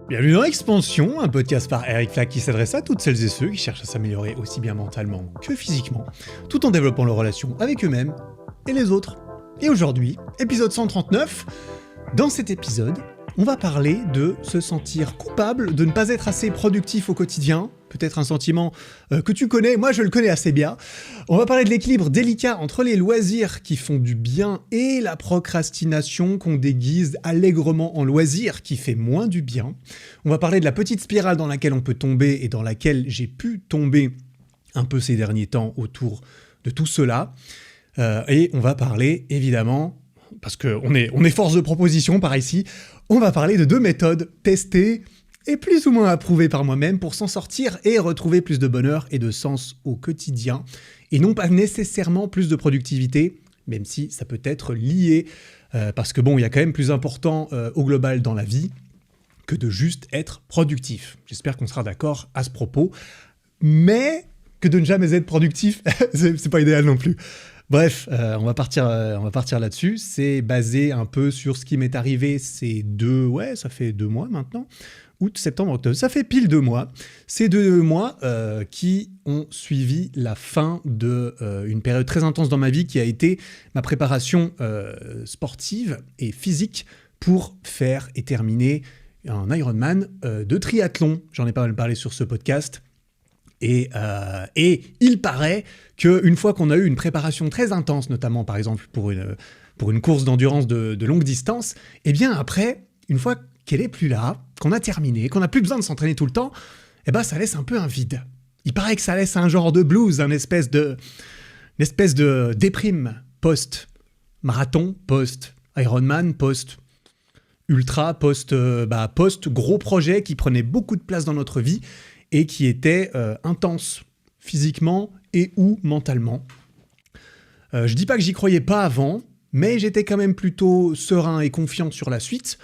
Bienvenue dans Expansion, un podcast par Eric Flack qui s'adresse à toutes celles et ceux qui cherchent à s'améliorer aussi bien mentalement que physiquement, tout en développant leurs relations avec eux-mêmes et les autres. Et aujourd'hui, épisode 139, dans cet épisode, on va parler de se sentir coupable de ne pas être assez productif au quotidien, peut-être un sentiment que tu connais, moi je le connais assez bien. On va parler de l'équilibre délicat entre les loisirs qui font du bien et la procrastination qu'on déguise allègrement en loisir qui fait moins du bien. On va parler de la petite spirale dans laquelle on peut tomber et dans laquelle j'ai pu tomber un peu ces derniers temps autour de tout cela. Et on va parler évidemment, parce qu'on est force de proposition par ici, on va parler de 2 méthodes testées et plus ou moins approuvées par moi-même pour s'en sortir et retrouver plus de bonheur et de sens au quotidien. Et non pas nécessairement plus de productivité, même si ça peut être lié, parce que bon, il y a quand même plus important au global dans la vie que de juste être productif. J'espère qu'on sera d'accord à ce propos, mais que de ne jamais être productif, c'est pas idéal non plus. Bref, on va partir là-dessus. C'est basé un peu sur ce qui m'est arrivé ça fait 2 mois maintenant. Août, septembre, octobre. Ça fait pile 2 mois. Ces 2 mois qui ont suivi la fin d'une période très intense dans ma vie qui a été ma préparation sportive et physique pour faire et terminer un Ironman de triathlon. J'en ai pas mal parlé sur ce podcast. Et il paraît qu'une fois qu'on a eu une préparation très intense, notamment par exemple pour une course d'endurance de longue distance, eh bien après, une fois qu'elle est plus là, qu'on a terminé, qu'on n'a plus besoin de s'entraîner tout le temps, eh ben ça laisse un peu un vide. Il paraît que ça laisse un genre de blues, une espèce de déprime post-marathon, post-Ironman, post-ultra, post-gros projet qui prenait beaucoup de place dans notre vie et qui était intense physiquement et ou mentalement. Je dis pas que j'y croyais pas avant, mais j'étais quand même plutôt serein et confiant sur la suite.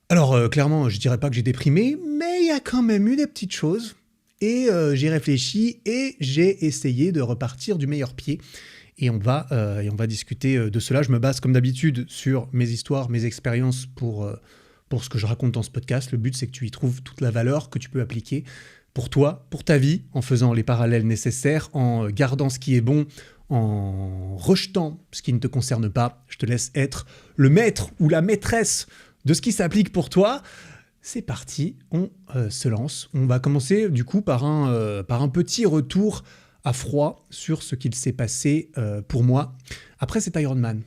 Alors clairement, je dirais pas que j'ai déprimé, mais il y a quand même eu des petites choses, et j'ai réfléchi et j'ai essayé de repartir du meilleur pied. Et on va discuter de cela. Je me base comme d'habitude sur mes histoires, mes expériences pour ce que je raconte dans ce podcast. Le but, c'est que tu y trouves toute la valeur que tu peux appliquer pour toi, pour ta vie, en faisant les parallèles nécessaires, en gardant ce qui est bon, en rejetant ce qui ne te concerne pas. Je te laisse être le maître ou la maîtresse de ce qui s'applique pour toi. C'est parti, on se lance. On va commencer du coup par un petit retour à froid sur ce qu'il s'est passé pour moi après cet Ironman.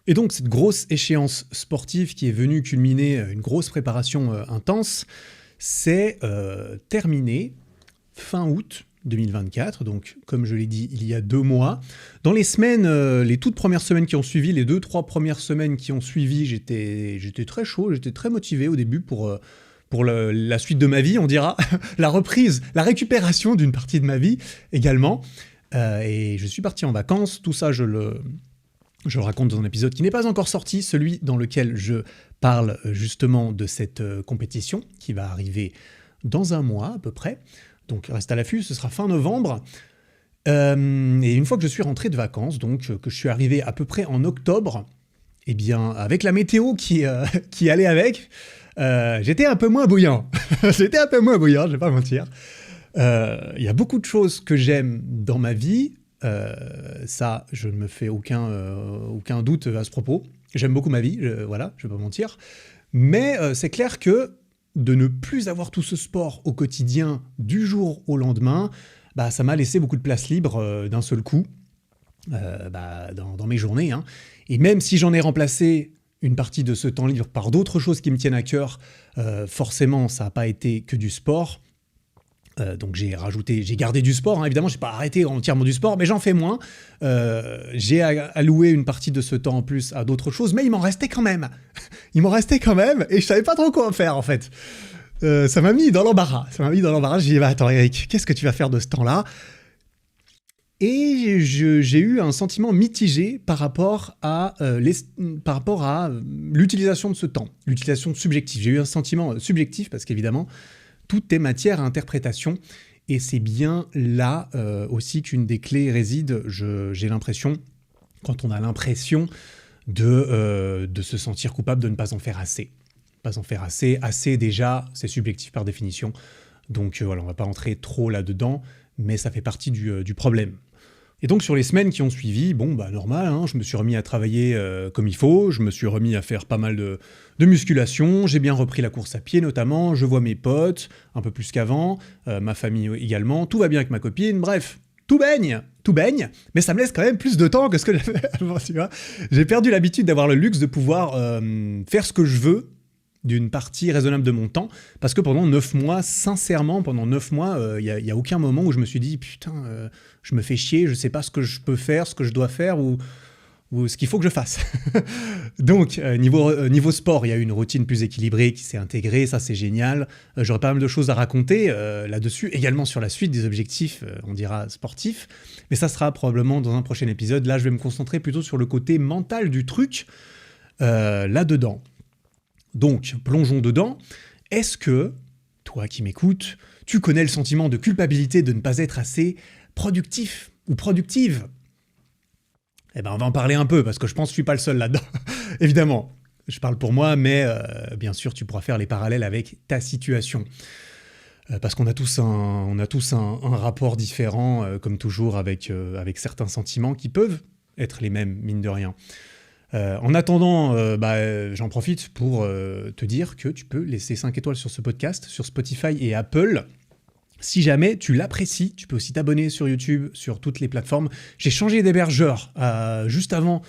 Et donc cette grosse échéance sportive qui est venue culminer une grosse préparation intense, c'est terminé fin août 2024, donc comme je l'ai dit il y a 2 mois. Dans les semaines, les toutes premières semaines qui ont suivi, les 2-3 premières semaines qui ont suivi, j'étais très chaud, j'étais très motivé au début pour la suite de ma vie, on dira, la reprise, la récupération d'une partie de ma vie également. Et je suis parti en vacances, tout ça je le raconte dans un épisode qui n'est pas encore sorti, celui dans lequel je parle justement de cette compétition qui va arriver dans 1 mois à peu près. Donc reste à l'affût, ce sera fin novembre. Et une fois que je suis rentré de vacances, donc que je suis arrivé à peu près en octobre, eh bien avec la météo qui allait avec, j'étais un peu moins bouillant. J'étais un peu moins bouillant, je vais pas mentir. Il y a beaucoup de choses que j'aime dans ma vie. Ça, je ne me fais aucun doute à ce propos. J'aime beaucoup ma vie, je vais pas mentir. Mais c'est clair que de ne plus avoir tout ce sport au quotidien du jour au lendemain, ça m'a laissé beaucoup de place libre d'un seul coup dans mes journées. Hein. Et même si j'en ai remplacé une partie de ce temps libre par d'autres choses qui me tiennent à cœur, forcément, ça n'a pas été que du sport. Donc j'ai gardé du sport, hein. Évidemment j'ai pas arrêté entièrement du sport, mais j'en fais moins. J'ai alloué une partie de ce temps en plus à d'autres choses, mais il m'en restait quand même. Et je savais pas trop quoi en faire en fait. Ça m'a mis dans l'embarras. J'ai dit attends Eric, qu'est-ce que tu vas faire de ce temps-là ? Et j'ai eu un sentiment mitigé par rapport à l'utilisation de ce temps, l'utilisation subjective. J'ai eu un sentiment subjectif parce qu'évidemment tout est matière à interprétation, et c'est bien là aussi qu'une des clés réside, j'ai l'impression, quand on a l'impression de se sentir coupable de ne pas en faire assez. pas en faire assez. Assez déjà, c'est subjectif par définition. Donc voilà, on va pas entrer trop là-dedans, mais ça fait partie du problème. Et donc sur les semaines qui ont suivi, normal, hein, je me suis remis à travailler comme il faut, je me suis remis à faire pas mal de musculation, j'ai bien repris la course à pied notamment, je vois mes potes, un peu plus qu'avant, ma famille également, tout va bien avec ma copine, bref, tout baigne, mais ça me laisse quand même plus de temps que ce que j'avais avant, tu vois. J'ai perdu l'habitude d'avoir le luxe de pouvoir faire ce que je veux d'une partie raisonnable de mon temps, parce que pendant 9 mois, sincèrement, il y a aucun moment où je me suis dit, putain, je me fais chier, je sais pas ce que je peux faire, ce que je dois faire, ou ce qu'il faut que je fasse. Donc, niveau sport, il y a eu une routine plus équilibrée qui s'est intégrée, ça c'est génial. J'aurais pas mal de choses à raconter là-dessus, également sur la suite des objectifs, on dira sportifs, mais ça sera probablement dans un prochain épisode. Là, je vais me concentrer plutôt sur le côté mental du truc, là-dedans. Donc, plongeons dedans. Est-ce que, toi qui m'écoutes, tu connais le sentiment de culpabilité de ne pas être assez productif ou productive ? Eh ben, on va en parler un peu, parce que je pense que je ne suis pas le seul là-dedans. Évidemment, je parle pour moi, mais bien sûr, tu pourras faire les parallèles avec ta situation. Parce qu'on a tous un rapport différent, comme toujours, avec certains sentiments qui peuvent être les mêmes, mine de rien. En attendant, j'en profite pour te dire que tu peux laisser 5 étoiles sur ce podcast, sur Spotify et Apple. Si jamais tu l'apprécies, tu peux aussi t'abonner sur YouTube, sur toutes les plateformes. J'ai changé d'hébergeur juste avant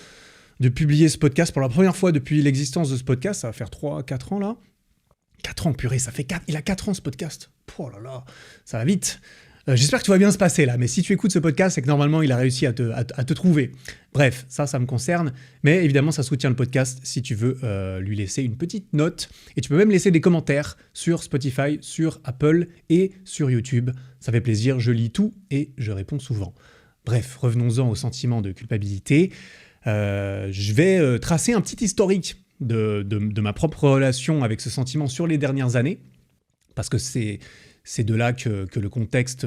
de publier ce podcast pour la première fois depuis l'existence de ce podcast. Ça va faire 3-4 ans là. 4 ans, purée, il a 4 ans ce podcast. Oh là là, ça va vite. J'espère que tout va bien se passer là, mais si tu écoutes ce podcast, c'est que normalement il a réussi à te trouver. Bref, ça me concerne, mais évidemment ça soutient le podcast si tu veux lui laisser une petite note, et tu peux même laisser des commentaires sur Spotify, sur Apple et sur YouTube. Ça fait plaisir, je lis tout et je réponds souvent. Bref, revenons-en au sentiment de culpabilité. Je vais tracer un petit historique de ma propre relation avec ce sentiment sur les dernières années, parce que c'est de là que le contexte...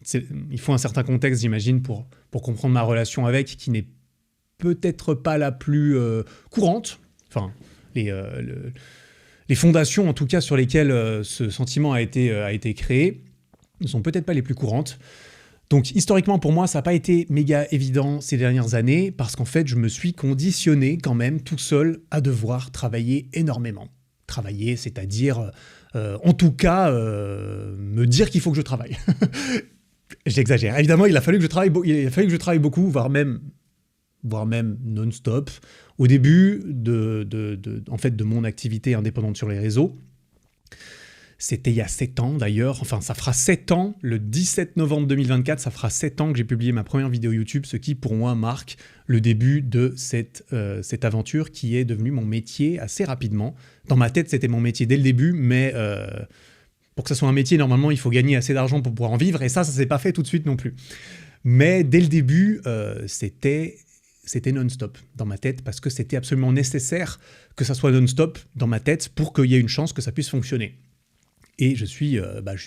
il faut un certain contexte, j'imagine, pour comprendre ma relation avec, qui n'est peut-être pas la plus courante. Enfin, les fondations, en tout cas, sur lesquelles ce sentiment a été créé, ne sont peut-être pas les plus courantes. Donc, historiquement, pour moi, ça n'a pas été méga évident ces dernières années, parce qu'en fait, je me suis conditionné quand même, tout seul, à devoir travailler énormément. Travailler, c'est-à-dire... en tout cas, me dire qu'il faut que je travaille. J'exagère. Évidemment, il a fallu que je travaille beaucoup, voire même non-stop. Au début de mon activité indépendante sur les réseaux, c'était il y a 7 ans d'ailleurs, enfin ça fera 7 ans, le 17 novembre 2024, ça fera 7 ans que j'ai publié ma première vidéo YouTube, ce qui pour moi marque le début de cette aventure qui est devenue mon métier assez rapidement. Dans ma tête, c'était mon métier dès le début, mais pour que ça soit un métier, normalement, il faut gagner assez d'argent pour pouvoir en vivre, et ça s'est pas fait tout de suite non plus. Mais dès le début, c'était non-stop dans ma tête, parce que c'était absolument nécessaire que ça soit non-stop dans ma tête pour qu'il y ait une chance que ça puisse fonctionner. Et je suis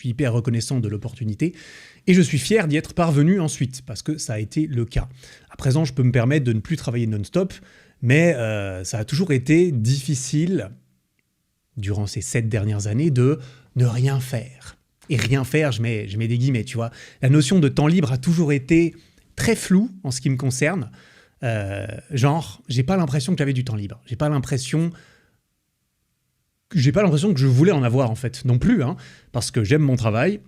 hyper reconnaissant de l'opportunité, et je suis fier d'y être parvenu ensuite, parce que ça a été le cas. À présent, je peux me permettre de ne plus travailler non-stop, mais ça a toujours été difficile, durant ces 7 dernières années, de ne rien faire. Et rien faire, je mets des guillemets, tu vois. La notion de temps libre a toujours été très floue en ce qui me concerne. J'ai pas l'impression que j'avais du temps libre. J'ai pas l'impression que je voulais en avoir, en fait, non plus, hein, parce que j'aime mon travail,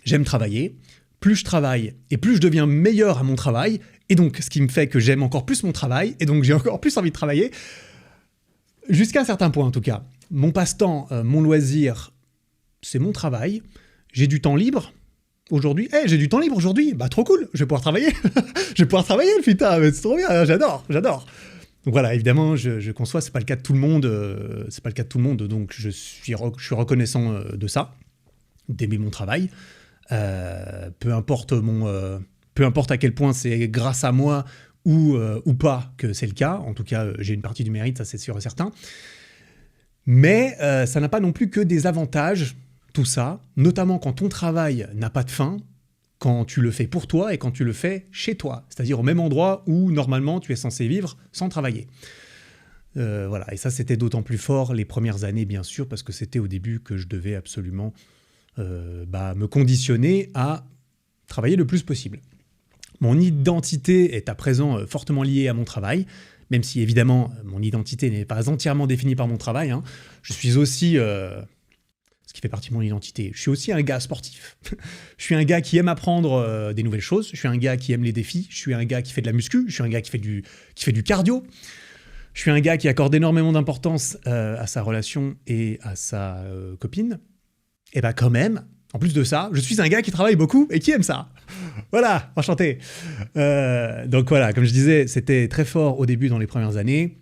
j'aime travailler. Plus je travaille, et plus je deviens meilleur à mon travail, et donc ce qui me fait que j'aime encore plus mon travail, et donc j'ai encore plus envie de travailler, jusqu'à un certain point en tout cas. Mon passe-temps, mon loisir, c'est mon travail. J'ai du temps libre aujourd'hui. J'ai du temps libre aujourd'hui, bah trop cool, je vais pouvoir travailler. Je vais pouvoir travailler, putain, c'est trop bien, j'adore. Donc voilà, évidemment, je conçois, c'est pas le cas de tout le monde, donc je suis reconnaissant de ça, d'aimer mon travail. Peu importe à quel point c'est grâce à moi ou pas que c'est le cas. En tout cas, j'ai une partie du mérite, ça c'est sûr et certain. Mais ça n'a pas non plus que des avantages, tout ça, notamment quand ton travail n'a pas de fin, quand tu le fais pour toi et quand tu le fais chez toi, c'est-à-dire au même endroit où normalement tu es censé vivre sans travailler. Voilà. Et ça, c'était d'autant plus fort les premières années, bien sûr, parce que c'était au début que je devais absolument me conditionner à travailler le plus possible. Mon identité est à présent fortement liée à mon travail, même si évidemment mon identité n'est pas entièrement définie par mon travail. Hein. Je suis aussi, ce qui fait partie de mon identité, je suis aussi un gars sportif. Je suis un gars qui aime apprendre des nouvelles choses, je suis un gars qui aime les défis, je suis un gars qui fait de la muscu, je suis un gars qui fait du cardio. Je suis un gars qui accorde énormément d'importance à sa relation et à sa copine. Et bah quand même, en plus de ça, je suis un gars qui travaille beaucoup et qui aime ça. Voilà, enchanté. Donc voilà, comme je disais, c'était très fort au début dans les premières années.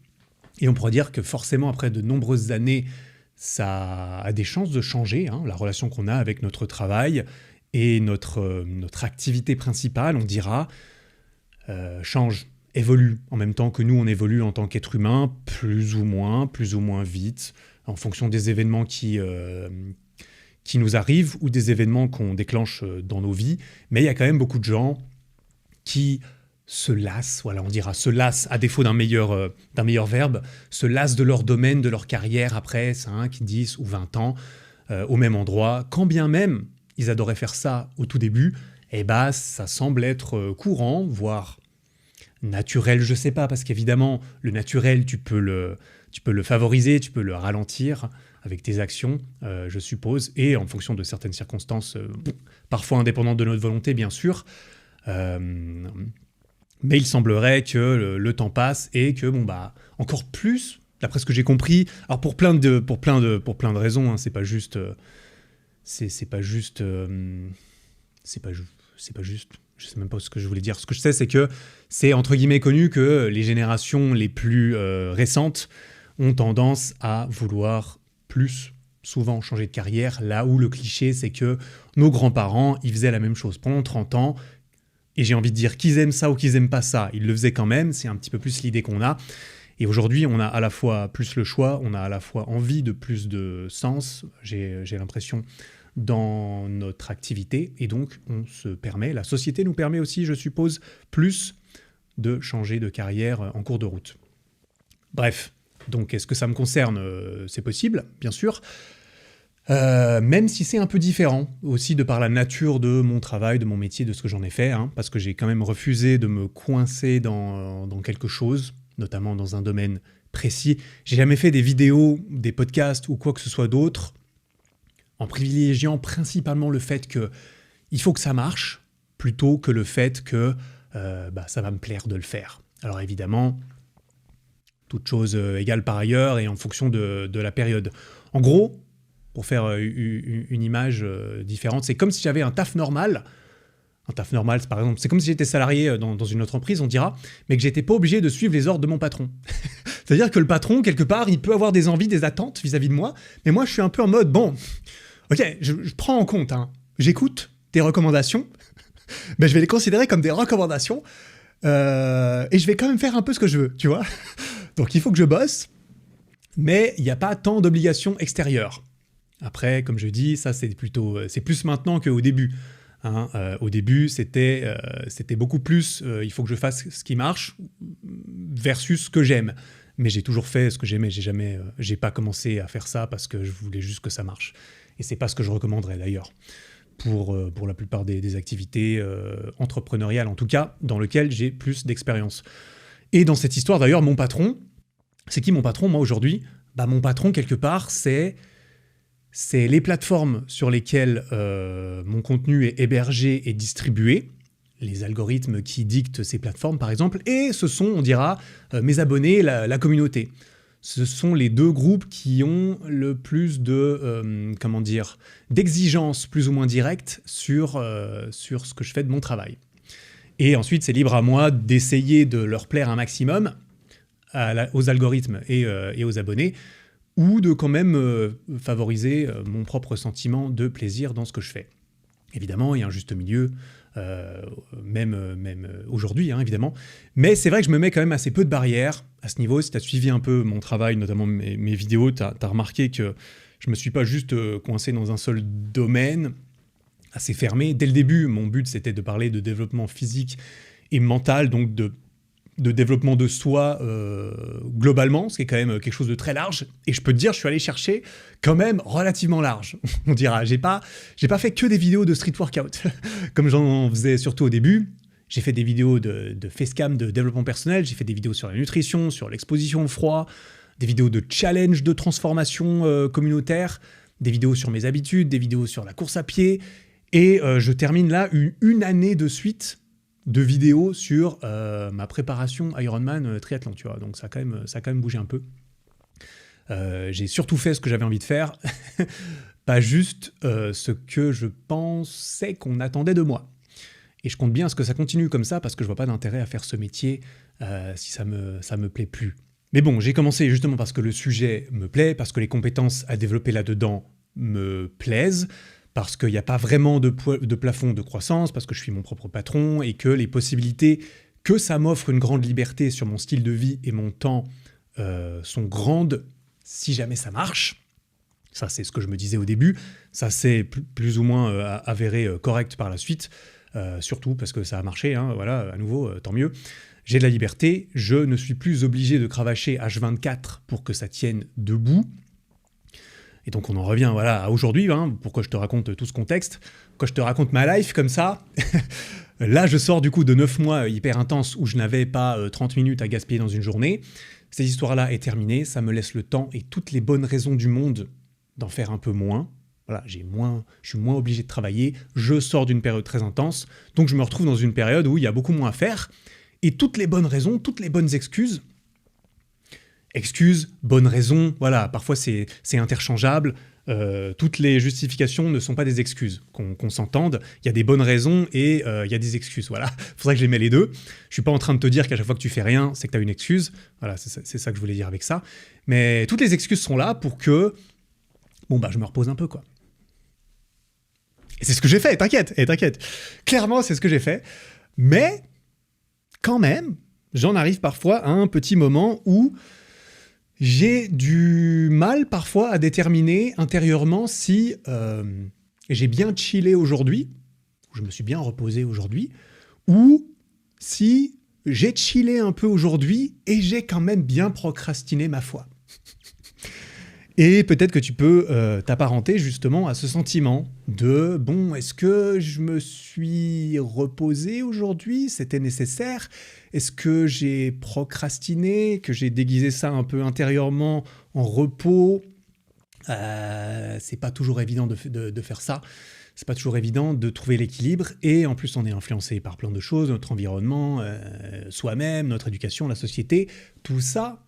Et on pourrait dire que forcément, après de nombreuses années, ça a des chances de changer. Hein, la relation qu'on a avec notre travail et notre activité principale, on dira, change, évolue en même temps que nous, on évolue en tant qu'être humain, plus ou moins vite, en fonction des événements qui nous arrivent ou des événements qu'on déclenche dans nos vies. Mais il y a quand même beaucoup de gens qui se lassent, voilà, on dira se lassent, à défaut d'un meilleur verbe, se lassent de leur domaine, de leur carrière après 5, 10 ou 20 ans au même endroit. Quand bien même ils adoraient faire ça au tout début, ça semble être courant, voire naturel, je sais pas, parce qu'évidemment, le naturel, tu peux le favoriser, tu peux le ralentir avec tes actions, je suppose, et en fonction de certaines circonstances, parfois indépendantes de notre volonté, bien sûr. Mais il semblerait que le temps passe et que, encore plus, d'après ce que j'ai compris, alors pour plein de raisons, hein, c'est pas juste, je sais même pas ce que je voulais dire. Ce que je sais, c'est que c'est entre guillemets connu que les générations les plus récentes ont tendance à vouloir plus souvent changer de carrière, là où le cliché, c'est que nos grands-parents, ils faisaient la même chose pendant 30 ans, et j'ai envie de dire qu'ils aiment ça ou qu'ils aiment pas ça, ils le faisaient quand même, c'est un petit peu plus l'idée qu'on a. Et aujourd'hui, on a à la fois plus le choix, on a à la fois envie de plus de sens, j'ai l'impression, dans notre activité, et donc on se permet, la société nous permet aussi, je suppose, plus de changer de carrière en cours de route. Bref, donc est-ce que ça me concerne ? C'est possible, bien sûr, même si c'est un peu différent, aussi de par la nature de mon travail, de mon métier, de ce que j'en ai fait, hein, parce que j'ai quand même refusé de me coincer dans quelque chose, notamment dans un domaine précis. J'ai jamais fait des vidéos, des podcasts ou quoi que ce soit d'autre, en privilégiant principalement le fait qu'il faut que ça marche, plutôt que le fait que ça va me plaire de le faire. Alors évidemment, toute chose égale par ailleurs et en fonction de la période. En gros, pour faire une image différente, c'est comme si j'avais un taf normal. Un taf normal, par exemple, c'est comme si j'étais salarié dans une autre entreprise, on dira, mais que j'étais pas obligé de suivre les ordres de mon patron. C'est-à-dire que le patron, quelque part, il peut avoir des envies, des attentes vis-à-vis de moi, mais moi, je suis un peu en mode, bon, ok, je prends en compte, hein, j'écoute tes recommandations, je vais les considérer comme des recommandations, et je vais quand même faire un peu ce que je veux, tu vois. Donc il faut que je bosse, mais il n'y a pas tant d'obligations extérieures. Après, comme je dis, ça c'est plus maintenant qu'au début. Hein, au début, c'était beaucoup plus il faut que je fasse ce qui marche versus ce que j'aime. Mais j'ai toujours fait ce que j'aimais. J'ai pas commencé à faire ça parce que je voulais juste que ça marche. Et c'est pas ce que je recommanderais d'ailleurs pour la plupart des activités entrepreneuriales, en tout cas, dans lesquelles j'ai plus d'expérience. Et dans cette histoire, d'ailleurs, mon patron, c'est qui mon patron, moi, aujourd'hui ? Mon patron, quelque part, c'est les plateformes sur lesquelles mon contenu est hébergé et distribué, les algorithmes qui dictent ces plateformes, par exemple, et ce sont, on dira, mes abonnés, la communauté. Ce sont les deux groupes qui ont le plus d'exigences plus ou moins directes sur ce que je fais de mon travail. Et ensuite, c'est libre à moi d'essayer de leur plaire un maximum aux algorithmes et aux abonnés, ou de quand même favoriser mon propre sentiment de plaisir dans ce que je fais. Évidemment, il y a un juste milieu, même aujourd'hui, hein, évidemment. Mais c'est vrai que je me mets quand même assez peu de barrières à ce niveau. Si tu as suivi un peu mon travail, notamment mes vidéos, tu as remarqué que je ne me suis pas juste coincé dans un seul domaine assez fermé. Dès le début, mon but, c'était de parler de développement physique et mental, donc de de développement de soi globalement, ce qui est quand même quelque chose de très large. Et je peux te dire, je suis allé chercher quand même relativement large. On dira, j'ai pas fait que des vidéos de street workout, comme j'en faisais surtout au début. J'ai fait des vidéos de facecam, de développement personnel, j'ai fait des vidéos sur la nutrition, sur l'exposition au froid, des vidéos de challenge de transformation communautaire, des vidéos sur mes habitudes, des vidéos sur la course à pied. Et je termine là une année de suite de vidéos sur ma préparation Ironman triathlon, tu vois. Donc ça a quand même bougé un peu. J'ai surtout fait ce que j'avais envie de faire, pas juste ce que je pensais qu'on attendait de moi. Et je compte bien à ce que ça continue comme ça, parce que je vois pas d'intérêt à faire ce métier si ça me plaît plus. Mais bon, j'ai commencé justement parce que le sujet me plaît, parce que les compétences à développer là-dedans me plaisent, parce qu'il n'y a pas vraiment de plafond de croissance, parce que je suis mon propre patron et que les possibilités que ça m'offre une grande liberté sur mon style de vie et mon temps sont grandes si jamais ça marche. Ça, c'est ce que je me disais au début. Ça s'est plus ou moins avéré correct par la suite, surtout parce que ça a marché, hein, voilà, à nouveau, tant mieux. J'ai de la liberté, je ne suis plus obligé de cravacher H24 pour que ça tienne debout. Et donc on en revient voilà, à aujourd'hui, hein, pourquoi je te raconte tout ce contexte. Quand je te raconte ma life comme ça, là je sors du coup de 9 mois hyper intenses où je n'avais pas 30 minutes à gaspiller dans une journée. Cette histoire-là est terminée, ça me laisse le temps et toutes les bonnes raisons du monde d'en faire un peu moins. Voilà, je suis moins obligé de travailler, je sors d'une période très intense, donc je me retrouve dans une période où il y a beaucoup moins à faire. Et toutes les bonnes raisons, toutes les bonnes excuses, bonnes raisons, voilà, parfois c'est interchangeable, toutes les justifications ne sont pas des excuses, qu'on s'entende, il y a des bonnes raisons et il y a des excuses, voilà, il faudrait que je les mets les deux. Je suis pas en train de te dire qu'à chaque fois que tu fais rien, c'est que tu as une excuse, voilà, c'est ça que je voulais dire avec ça, mais toutes les excuses sont là pour que, bon bah je me repose un peu quoi. Et c'est ce que j'ai fait, t'inquiète, clairement c'est ce que j'ai fait, mais quand même, j'en arrive parfois à un petit moment où j'ai du mal parfois à déterminer intérieurement si j'ai bien chillé aujourd'hui, je me suis bien reposé aujourd'hui, ou si j'ai chillé un peu aujourd'hui et j'ai quand même bien procrastiné ma foi. Et peut-être que tu peux t'apparenter justement à ce sentiment de « bon, est-ce que je me suis reposé aujourd'hui? C'était nécessaire? Est-ce que j'ai procrastiné? Que j'ai déguisé ça un peu intérieurement en repos ?» C'est pas toujours évident de faire ça. C'est pas toujours évident de trouver l'équilibre. Et en plus, on est influencé par plein de choses, notre environnement, soi-même, notre éducation, la société, tout ça.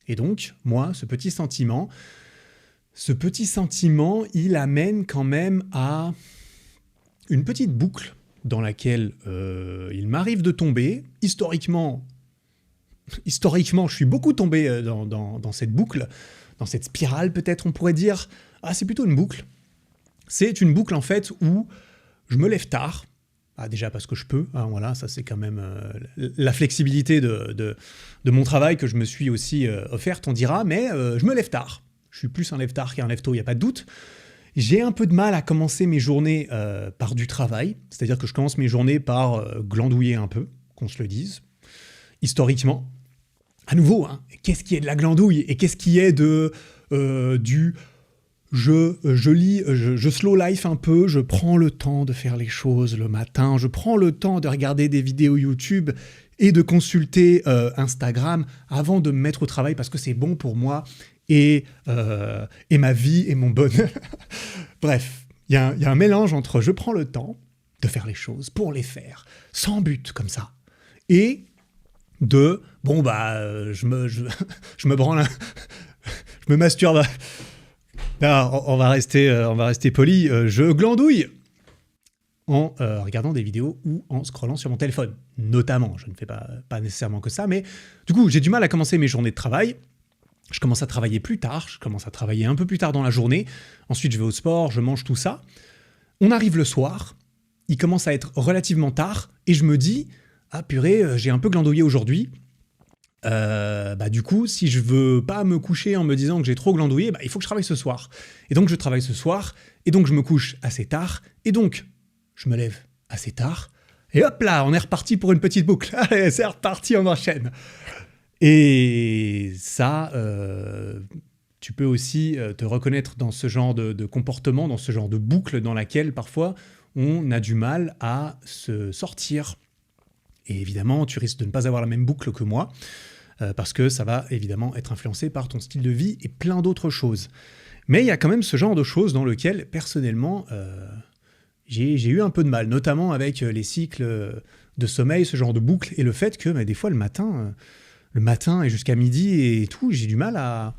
Et donc, moi, ce petit sentiment, il amène quand même à une petite boucle dans laquelle il m'arrive de tomber. Historiquement, je suis beaucoup tombé dans cette boucle, dans cette spirale peut-être, on pourrait dire. Ah, c'est plutôt une boucle. C'est une boucle en fait où je me lève tard. Ah, déjà parce que je peux, hein, voilà, ça c'est quand même la flexibilité de mon travail que je me suis aussi offerte, on dira, mais je me lève tard. Je suis plus un lève-tard qu'un lève-tôt, il n'y a pas de doute. J'ai un peu de mal à commencer mes journées par du travail, c'est-à-dire que je commence mes journées par glandouiller un peu, qu'on se le dise, historiquement. À nouveau, hein, qu'est-ce qui est de la glandouille et qu'est-ce qui est du... Je lis, je slow life un peu, je prends le temps de faire les choses le matin, je prends le temps de regarder des vidéos YouTube et de consulter Instagram avant de me mettre au travail parce que c'est bon pour moi et ma vie et mon bonheur. Bref, il y a un mélange entre je prends le temps de faire les choses pour les faire, sans but comme ça, et de, bon bah, je me branle, je me masturbe. Non, on va rester poli. Je glandouille en regardant des vidéos ou en scrollant sur mon téléphone, notamment. Je ne fais pas nécessairement que ça, mais du coup, j'ai du mal à commencer mes journées de travail. Je commence à travailler plus tard, je commence à travailler un peu plus tard dans la journée. Ensuite, je vais au sport, je mange tout ça. On arrive le soir, il commence à être relativement tard, et je me dis « Ah purée, j'ai un peu glandouillé aujourd'hui ». Du coup, si je veux pas me coucher en me disant que j'ai trop glandouillé, il faut que je travaille ce soir. Et donc, je travaille ce soir, et donc je me couche assez tard, et donc, je me lève assez tard, Et hop là, on est reparti pour une petite boucle. Allez, c'est reparti, on enchaîne. Et ça, tu peux aussi te reconnaître dans ce genre de comportement, dans ce genre de boucle dans laquelle parfois on a du mal à se sortir. Et évidemment, tu risques de ne pas avoir la même boucle que moi, parce que ça va évidemment être influencé par ton style de vie et plein d'autres choses. Mais il y a quand même ce genre de choses dans lequel, personnellement, j'ai eu un peu de mal, notamment avec les cycles de sommeil, ce genre de boucle, et le fait que des fois le matin et jusqu'à midi et tout, j'ai du mal à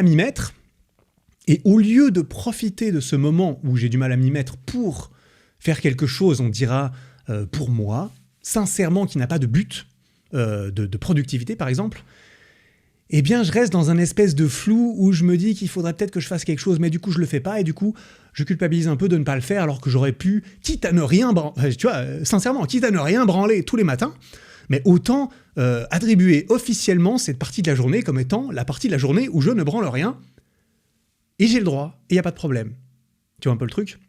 m'y mettre. Et au lieu de profiter de ce moment où j'ai du mal à m'y mettre pour faire quelque chose, on dira pour moi, sincèrement, qui n'a pas de but de productivité par exemple, eh bien je reste dans un espèce de flou où je me dis qu'il faudrait peut-être que je fasse quelque chose, mais du coup je le fais pas, et du coup je culpabilise un peu de ne pas le faire alors que j'aurais pu, quitte à ne rien branler tous les matins, mais autant attribuer officiellement cette partie de la journée comme étant la partie de la journée où je ne branle rien, et j'ai le droit, et il n'y a pas de problème. Tu vois un peu le truc ?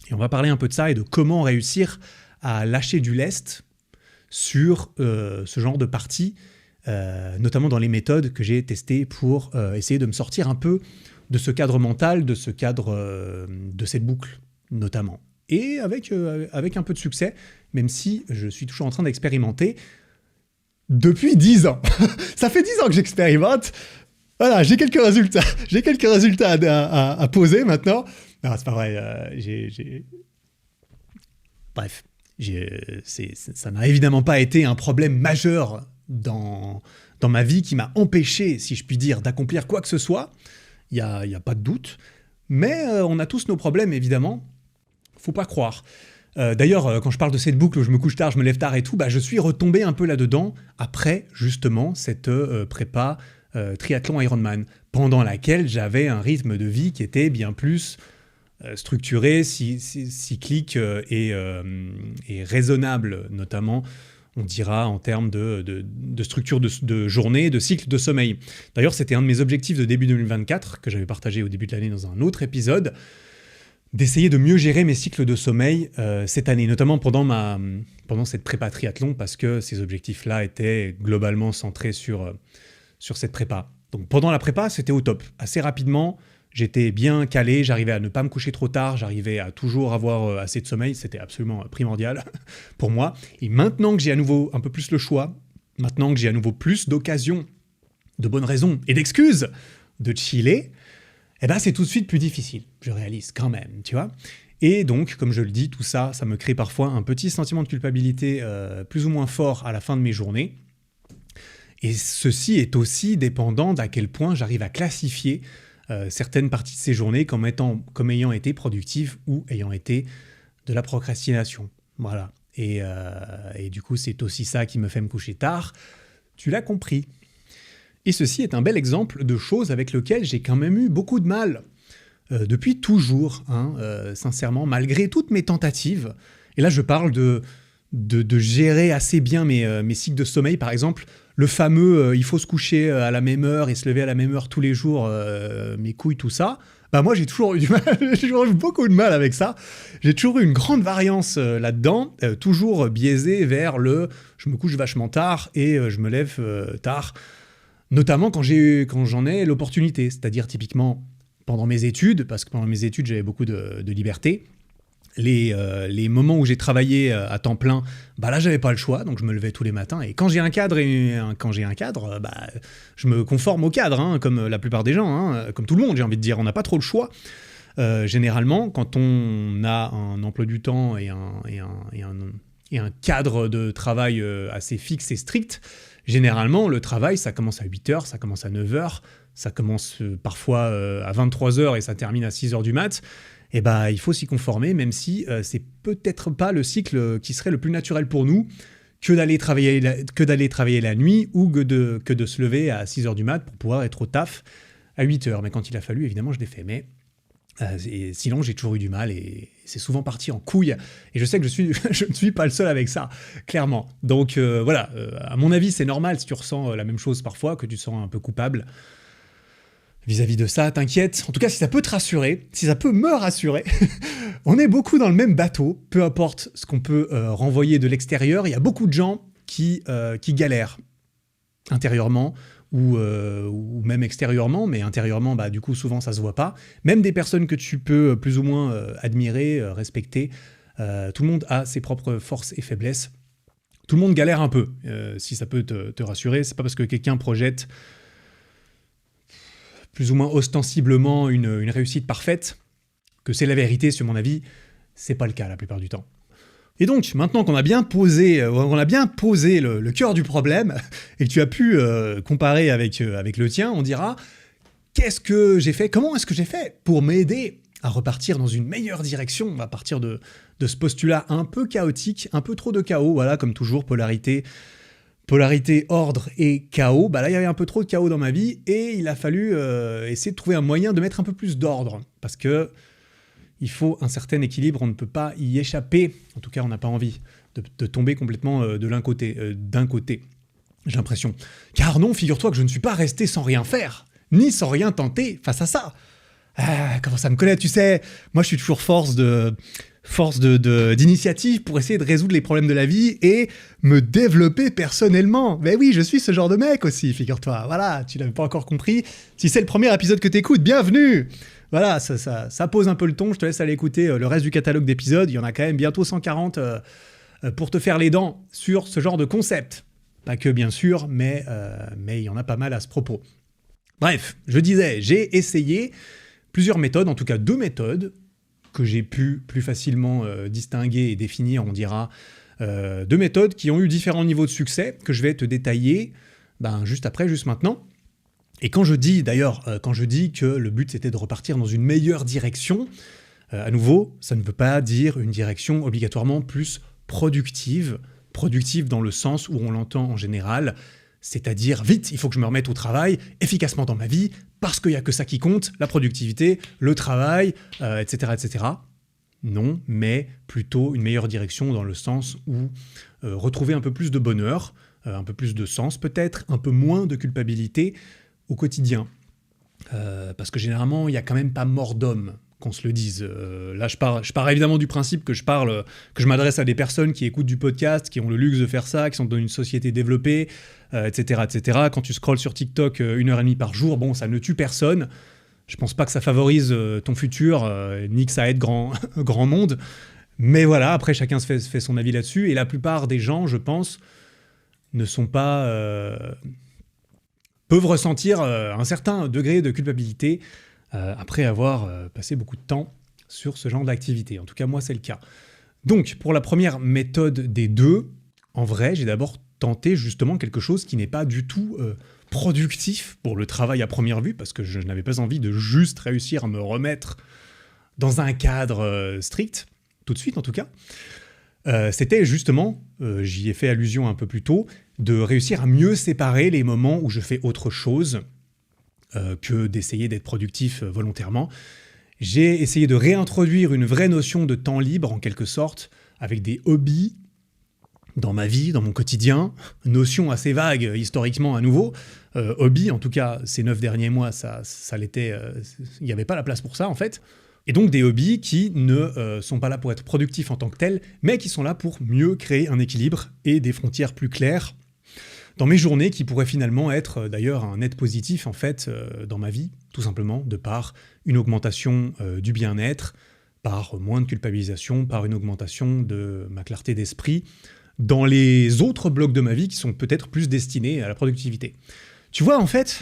Et on va parler un peu de ça et de comment réussir à lâcher du lest sur ce genre de partie, notamment dans les méthodes que j'ai testées pour essayer de me sortir un peu de ce cadre mental, de ce cadre de cette boucle notamment. Et avec un peu de succès, même si je suis toujours en train d'expérimenter depuis 10 ans. Ça fait 10 ans que j'expérimente. Voilà, j'ai quelques résultats. J'ai quelques résultats à poser maintenant. Non, c'est pas vrai. Bref, ça n'a évidemment pas été un problème majeur dans ma vie qui m'a empêché, si je puis dire, d'accomplir quoi que ce soit. Il y a pas de doute. Mais on a tous nos problèmes, évidemment. Faut pas croire. D'ailleurs, quand je parle de cette boucle où je me couche tard, je me lève tard et tout, je suis retombé un peu là-dedans après, justement, cette prépa triathlon Ironman, pendant laquelle j'avais un rythme de vie qui était bien plus structuré, cyclique et raisonnable, notamment, on dira, en termes de structure de journée, de cycle de sommeil. D'ailleurs, c'était un de mes objectifs de début 2024, que j'avais partagé au début de l'année dans un autre épisode, d'essayer de mieux gérer mes cycles de sommeil cette année, notamment pendant cette prépa triathlon, parce que ces objectifs-là étaient globalement centrés sur cette prépa. Donc pendant la prépa, c'était au top. Assez rapidement, j'étais bien calé, j'arrivais à ne pas me coucher trop tard, j'arrivais à toujours avoir assez de sommeil, c'était absolument primordial pour moi. Et maintenant que j'ai à nouveau un peu plus le choix, maintenant que j'ai à nouveau plus d'occasions, de bonnes raisons et d'excuses de chiller, c'est tout de suite plus difficile, je réalise quand même, tu vois. Et donc, comme je le dis, tout ça, ça me crée parfois un petit sentiment de culpabilité plus ou moins fort à la fin de mes journées. Et ceci est aussi dépendant d'à quel point j'arrive à classifier certaines parties de ces journées comme ayant été productives ou ayant été de la procrastination. Voilà. Et du coup, c'est aussi ça qui me fait me coucher tard. Tu l'as compris. Et ceci est un bel exemple de choses avec lesquelles j'ai quand même eu beaucoup de mal depuis toujours, sincèrement, malgré toutes mes tentatives. Et là, je parle de gérer assez bien mes cycles de sommeil, par exemple. Le fameux il faut se coucher à la même heure et se lever à la même heure tous les jours, mes couilles, tout ça. Moi, j'ai toujours eu du mal, j'ai toujours eu beaucoup de mal avec ça. J'ai toujours eu une grande variance là-dedans, toujours biaisée vers le je me couche vachement tard et je me lève tard. Notamment quand j'en ai l'opportunité, c'est-à-dire typiquement pendant mes études, parce que pendant mes études, j'avais beaucoup de liberté. Les moments où j'ai travaillé à temps plein, là, j'avais pas le choix, donc je me levais tous les matins. Et quand j'ai un cadre, je me conforme au cadre, comme la plupart des gens, comme tout le monde, j'ai envie de dire. On n'a pas trop le choix. Généralement, quand on a un emploi du temps et un cadre de travail assez fixe et strict, généralement, le travail, ça commence à 8h, ça commence à 9h, ça commence parfois à 23h et ça termine à 6h du mat'. Il faut s'y conformer, même si c'est peut-être pas le cycle qui serait le plus naturel pour nous que d'aller travailler la nuit ou que de se lever à 6h du mat' pour pouvoir être au taf à 8h. Mais quand il a fallu, évidemment, je l'ai fait. Mais sinon, j'ai toujours eu du mal et c'est souvent parti en couille. Et je sais que je ne suis pas le seul avec ça, clairement. Donc voilà, à mon avis, c'est normal si tu ressens la même chose parfois, que tu te sens un peu coupable vis-à-vis de ça, t'inquiète. En tout cas, si ça peut te rassurer, si ça peut me rassurer, On est beaucoup dans le même bateau, peu importe ce qu'on peut renvoyer de l'extérieur. Il y a beaucoup de gens qui galèrent intérieurement ou même extérieurement, mais intérieurement, bah, du coup, souvent, ça se voit pas. Même des personnes que tu peux plus ou moins admirer, respecter, tout le monde a ses propres forces et faiblesses. Tout le monde galère un peu. Si ça peut te rassurer, c'est pas parce que quelqu'un projette plus ou moins ostensiblement une réussite parfaite que c'est la vérité, sur mon avis. C'est pas le cas la plupart du temps. Et donc, maintenant qu'on a bien posé, le cœur du problème et que tu as pu comparer avec le tien, on dira qu'est-ce que j'ai fait, comment est-ce que j'ai fait pour m'aider à repartir dans une meilleure direction. On va partir de ce postulat un peu chaotique, un peu trop de chaos, voilà, comme toujours, polarité, ordre et chaos. Bah là, il y avait un peu trop de chaos dans ma vie et il a fallu essayer de trouver un moyen de mettre un peu plus d'ordre parce que il faut un certain équilibre, on ne peut pas y échapper. En tout cas, on n'a pas envie de tomber complètement d'un côté, j'ai l'impression. Car non, figure-toi que je ne suis pas resté sans rien faire, ni sans rien tenter face à ça. Ah, comment ça me connaît, tu sais. Moi, je suis toujours force d'initiative pour essayer de résoudre les problèmes de la vie et me développer personnellement. Mais oui, je suis ce genre de mec aussi, figure-toi. Voilà, tu l'avais pas encore compris. Si c'est le premier épisode que t'écoutes, bienvenue. Voilà, ça pose un peu le ton. Je te laisse aller écouter le reste du catalogue d'épisodes. Il y en a quand même bientôt 140 pour te faire les dents sur ce genre de concept. Pas que, bien sûr, mais il y en a pas mal à ce propos. Bref, je disais, j'ai essayé plusieurs méthodes, en tout cas 2 méthodes, que j'ai pu plus facilement distinguer et définir, on dira, 2 méthodes qui ont eu différents niveaux de succès, que je vais te détailler juste maintenant. Et quand je dis que le but c'était de repartir dans une meilleure direction, à nouveau, ça ne veut pas dire une direction obligatoirement plus productive dans le sens où on l'entend en général, c'est-à-dire vite, il faut que je me remette au travail, efficacement dans ma vie, parce qu'il n'y a que ça qui compte, la productivité, le travail, etc., etc. Non, mais plutôt une meilleure direction dans le sens où retrouver un peu plus de bonheur, un peu plus de sens peut-être, un peu moins de culpabilité au quotidien. Parce que généralement, il n'y a quand même pas mort d'homme, qu'on se le dise. Là, je pars évidemment du principe que je m'adresse à des personnes qui écoutent du podcast, qui ont le luxe de faire ça, qui sont dans une société développée, etc., etc. Quand tu scrolles sur TikTok 1h30 par jour, bon, ça ne tue personne. Je pense pas que ça favorise ton futur, ni que ça aide grand monde. Mais voilà, après, chacun se fait son avis là-dessus. Et la plupart des gens, je pense, ne sont pas... peuvent ressentir un certain degré de culpabilité après avoir passé beaucoup de temps sur ce genre d'activité. En tout cas, moi, c'est le cas. Donc, pour la première méthode des 2, en vrai, j'ai d'abord tenté justement quelque chose qui n'est pas du tout productif pour le travail à première vue, parce que je n'avais pas envie de juste réussir à me remettre dans un cadre strict, tout de suite en tout cas. C'était justement, j'y ai fait allusion un peu plus tôt, de réussir à mieux séparer les moments où je fais autre chose que d'essayer d'être productif volontairement. J'ai essayé de réintroduire une vraie notion de temps libre, en quelque sorte, avec des hobbies dans ma vie, dans mon quotidien. Notion assez vague, historiquement, à nouveau. Hobby, en tout cas, ces 9 derniers mois, ça l'était... Il n'y avait pas la place pour ça, en fait. Et donc des hobbies qui ne sont pas là pour être productifs en tant que tels, mais qui sont là pour mieux créer un équilibre et des frontières plus claires dans mes journées, qui pourraient finalement être d'ailleurs un net positif en fait dans ma vie, tout simplement, de par une augmentation du bien-être, par moins de culpabilisation, par une augmentation de ma clarté d'esprit, dans les autres blocs de ma vie qui sont peut-être plus destinés à la productivité. Tu vois, en fait,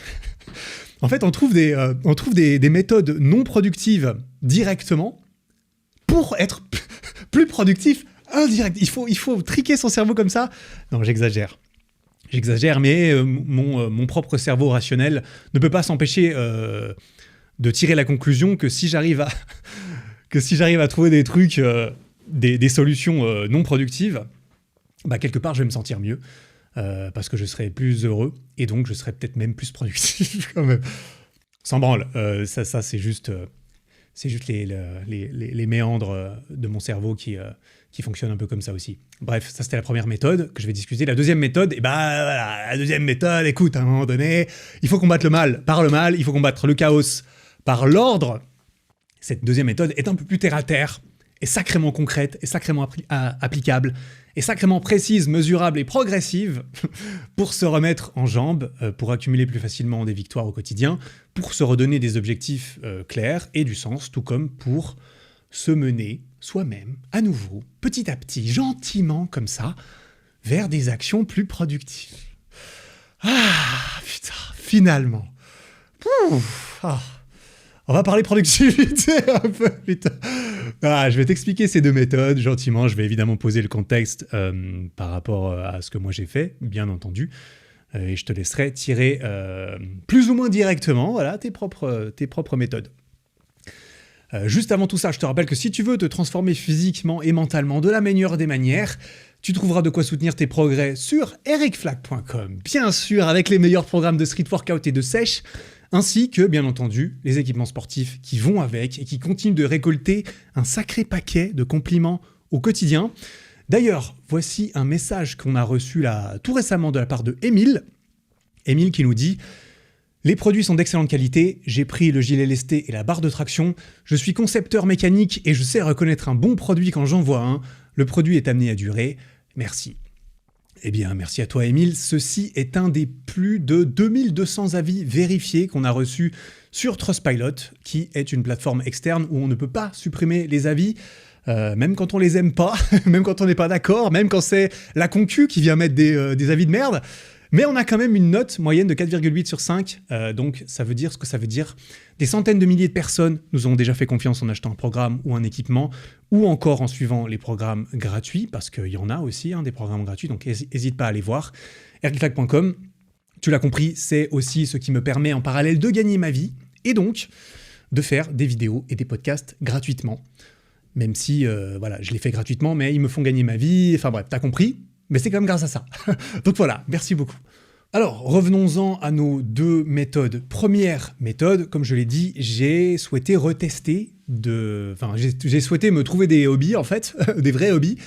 on trouve des méthodes non productives directement pour être plus productif indirect. Il faut triquer son cerveau comme ça. Non, j'exagère, mais mon propre cerveau rationnel ne peut pas s'empêcher de tirer la conclusion que si j'arrive à trouver des trucs, des solutions non productives, quelque part je vais me sentir mieux. Parce que je serai plus heureux, et donc je serai peut-être même plus productif quand même. Sans branle, ça c'est juste les méandres de mon cerveau qui fonctionnent un peu comme ça aussi. Bref, ça c'était la première méthode que je vais discuter. La deuxième méthode, la deuxième méthode, écoute, à un moment donné, il faut combattre le mal par le mal, il faut combattre le chaos par l'ordre. Cette deuxième méthode est un peu plus terre-à-terre, est sacrément concrète, est sacrément applicable, est sacrément précise, mesurable et progressive pour se remettre en jambes, pour accumuler plus facilement des victoires au quotidien, pour se redonner des objectifs clairs et du sens, tout comme pour se mener soi-même, à nouveau, petit à petit, gentiment comme ça, vers des actions plus productives. Ah, putain, finalement. On va parler productivité un peu, putain. Je vais t'expliquer ces deux méthodes, gentiment. Je vais évidemment poser le contexte par rapport à ce que moi j'ai fait, bien entendu. Et je te laisserai tirer plus ou moins directement voilà, tes propres méthodes. Juste avant tout ça, je te rappelle que si tu veux te transformer physiquement et mentalement de la meilleure des manières, tu trouveras de quoi soutenir tes progrès sur ericflack.com. Bien sûr, avec les meilleurs programmes de street workout et de sèche, ainsi que, bien entendu, les équipements sportifs qui vont avec et qui continuent de récolter un sacré paquet de compliments au quotidien. D'ailleurs, voici un message qu'on a reçu là, tout récemment de la part de Émile. Émile qui nous dit « Les produits sont d'excellente qualité, j'ai pris le gilet lesté et la barre de traction, je suis concepteur mécanique et je sais reconnaître un bon produit quand j'en vois un. Le produit est amené à durer. Merci. » Eh bien, merci à toi, Émile. Ceci est un des plus de 2200 avis vérifiés qu'on a reçus sur Trustpilot, qui est une plateforme externe où on ne peut pas supprimer les avis, même quand on les aime pas, même quand on n'est pas d'accord, même quand c'est la concu qui vient mettre des avis de merde. Mais on a quand même une note moyenne de 4,8 sur 5, donc ça veut dire ce que ça veut dire. Des centaines de milliers de personnes nous ont déjà fait confiance en achetant un programme ou un équipement, ou encore en suivant les programmes gratuits, parce qu'il y en a aussi des programmes gratuits, donc n'hésite pas à aller voir. ericflack.com, tu l'as compris, c'est aussi ce qui me permet en parallèle de gagner ma vie, et donc de faire des vidéos et des podcasts gratuitement. Même si, je les fais gratuitement, mais ils me font gagner ma vie, enfin bref, t'as compris. Mais c'est quand même grâce à ça. Donc voilà, merci beaucoup. Alors, revenons-en à nos deux méthodes. Première méthode, comme je l'ai dit, j'ai souhaité j'ai souhaité me trouver des hobbies, en fait, des vrais hobbies.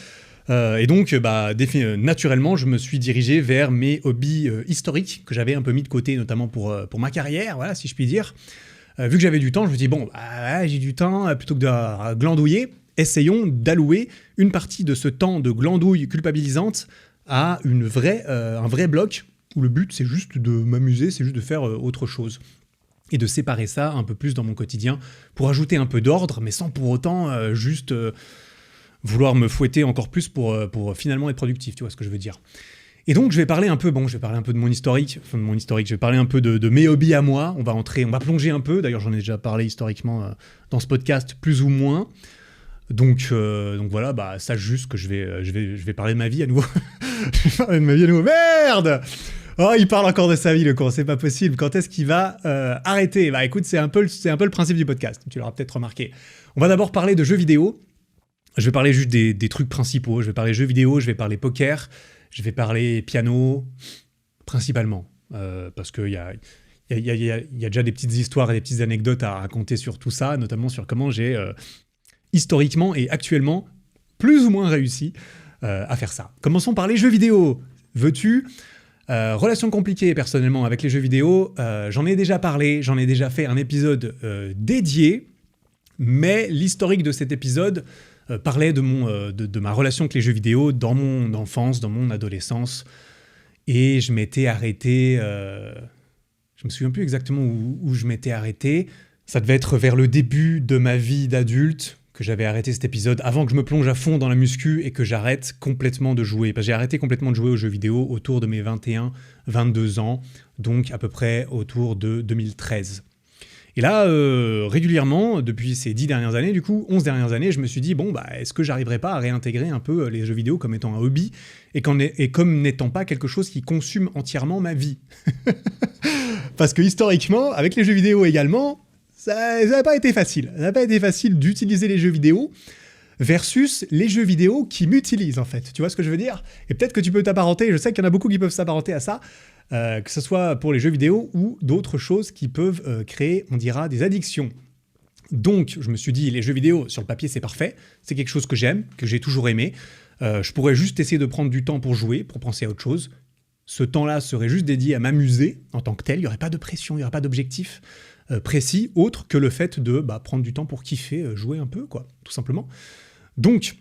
Et donc, naturellement, je me suis dirigé vers mes hobbies historiques, que j'avais un peu mis de côté, notamment pour ma carrière, voilà, si je puis dire. Vu que j'avais du temps, je me dis, j'ai du temps, plutôt que de glandouiller, essayons d'allouer une partie de ce temps de glandouille culpabilisante à un vrai bloc où le but c'est juste de m'amuser, c'est juste de faire autre chose. Et de séparer ça un peu plus dans mon quotidien pour ajouter un peu d'ordre, mais sans pour autant vouloir me fouetter encore plus pour finalement être productif, tu vois ce que je veux dire. Et donc je vais parler un peu de mon historique, je vais parler un peu de mes hobbies à moi, on va plonger un peu, d'ailleurs j'en ai déjà parlé historiquement dans ce podcast plus ou moins. Donc voilà, sache juste que je vais parler de ma vie à nouveau. Je vais parler de ma vie à nouveau. Merde! Oh, il parle encore de sa vie, le con, c'est pas possible. Quand est-ce qu'il va arrêter? Écoute, c'est un peu le principe du podcast, tu l'auras peut-être remarqué. On va d'abord parler de jeux vidéo. Je vais parler juste des trucs principaux. Je vais parler jeux vidéo, je vais parler poker, je vais parler piano, principalement. Parce qu'il y a déjà des petites histoires et des petites anecdotes à raconter sur tout ça, notamment sur comment j'ai... historiquement et actuellement, plus ou moins réussi à faire ça. Commençons par les jeux vidéo. Veux-tu relation compliquée personnellement avec les jeux vidéo, j'en ai déjà parlé, j'en ai déjà fait un épisode dédié, mais l'historique de cet épisode parlait de ma relation avec les jeux vidéo dans mon enfance, dans mon adolescence, et je m'étais arrêté... je me souviens plus exactement où je m'étais arrêté. Ça devait être vers le début de ma vie d'adulte, que j'avais arrêté cet épisode, avant que je me plonge à fond dans la muscu et que j'arrête complètement de jouer. Parce que j'ai arrêté complètement de jouer aux jeux vidéo autour de mes 21-22 ans, donc à peu près autour de 2013. Et là, régulièrement, depuis ces 11 dernières années, je me suis dit, est-ce que j'arriverais pas à réintégrer un peu les jeux vidéo comme étant un hobby et comme n'étant pas quelque chose qui consume entièrement ma vie. Parce que historiquement, avec les jeux vidéo également, ça n'a pas été facile. Ça n'a pas été facile d'utiliser les jeux vidéo versus les jeux vidéo qui m'utilisent, en fait. Tu vois ce que je veux dire? Et peut-être que tu peux t'apparenter, je sais qu'il y en a beaucoup qui peuvent s'apparenter à ça, que ce soit pour les jeux vidéo ou d'autres choses qui peuvent créer, on dira, des addictions. Donc, je me suis dit, les jeux vidéo, sur le papier, c'est parfait. C'est quelque chose que j'aime, que j'ai toujours aimé. Je pourrais juste essayer de prendre du temps pour jouer, pour penser à autre chose. Ce temps-là serait juste dédié à m'amuser en tant que tel. Il n'y aurait pas de pression, il n'y aurait pas d'objectif précis, autre que le fait de prendre du temps pour kiffer, jouer un peu, quoi, tout simplement. Donc,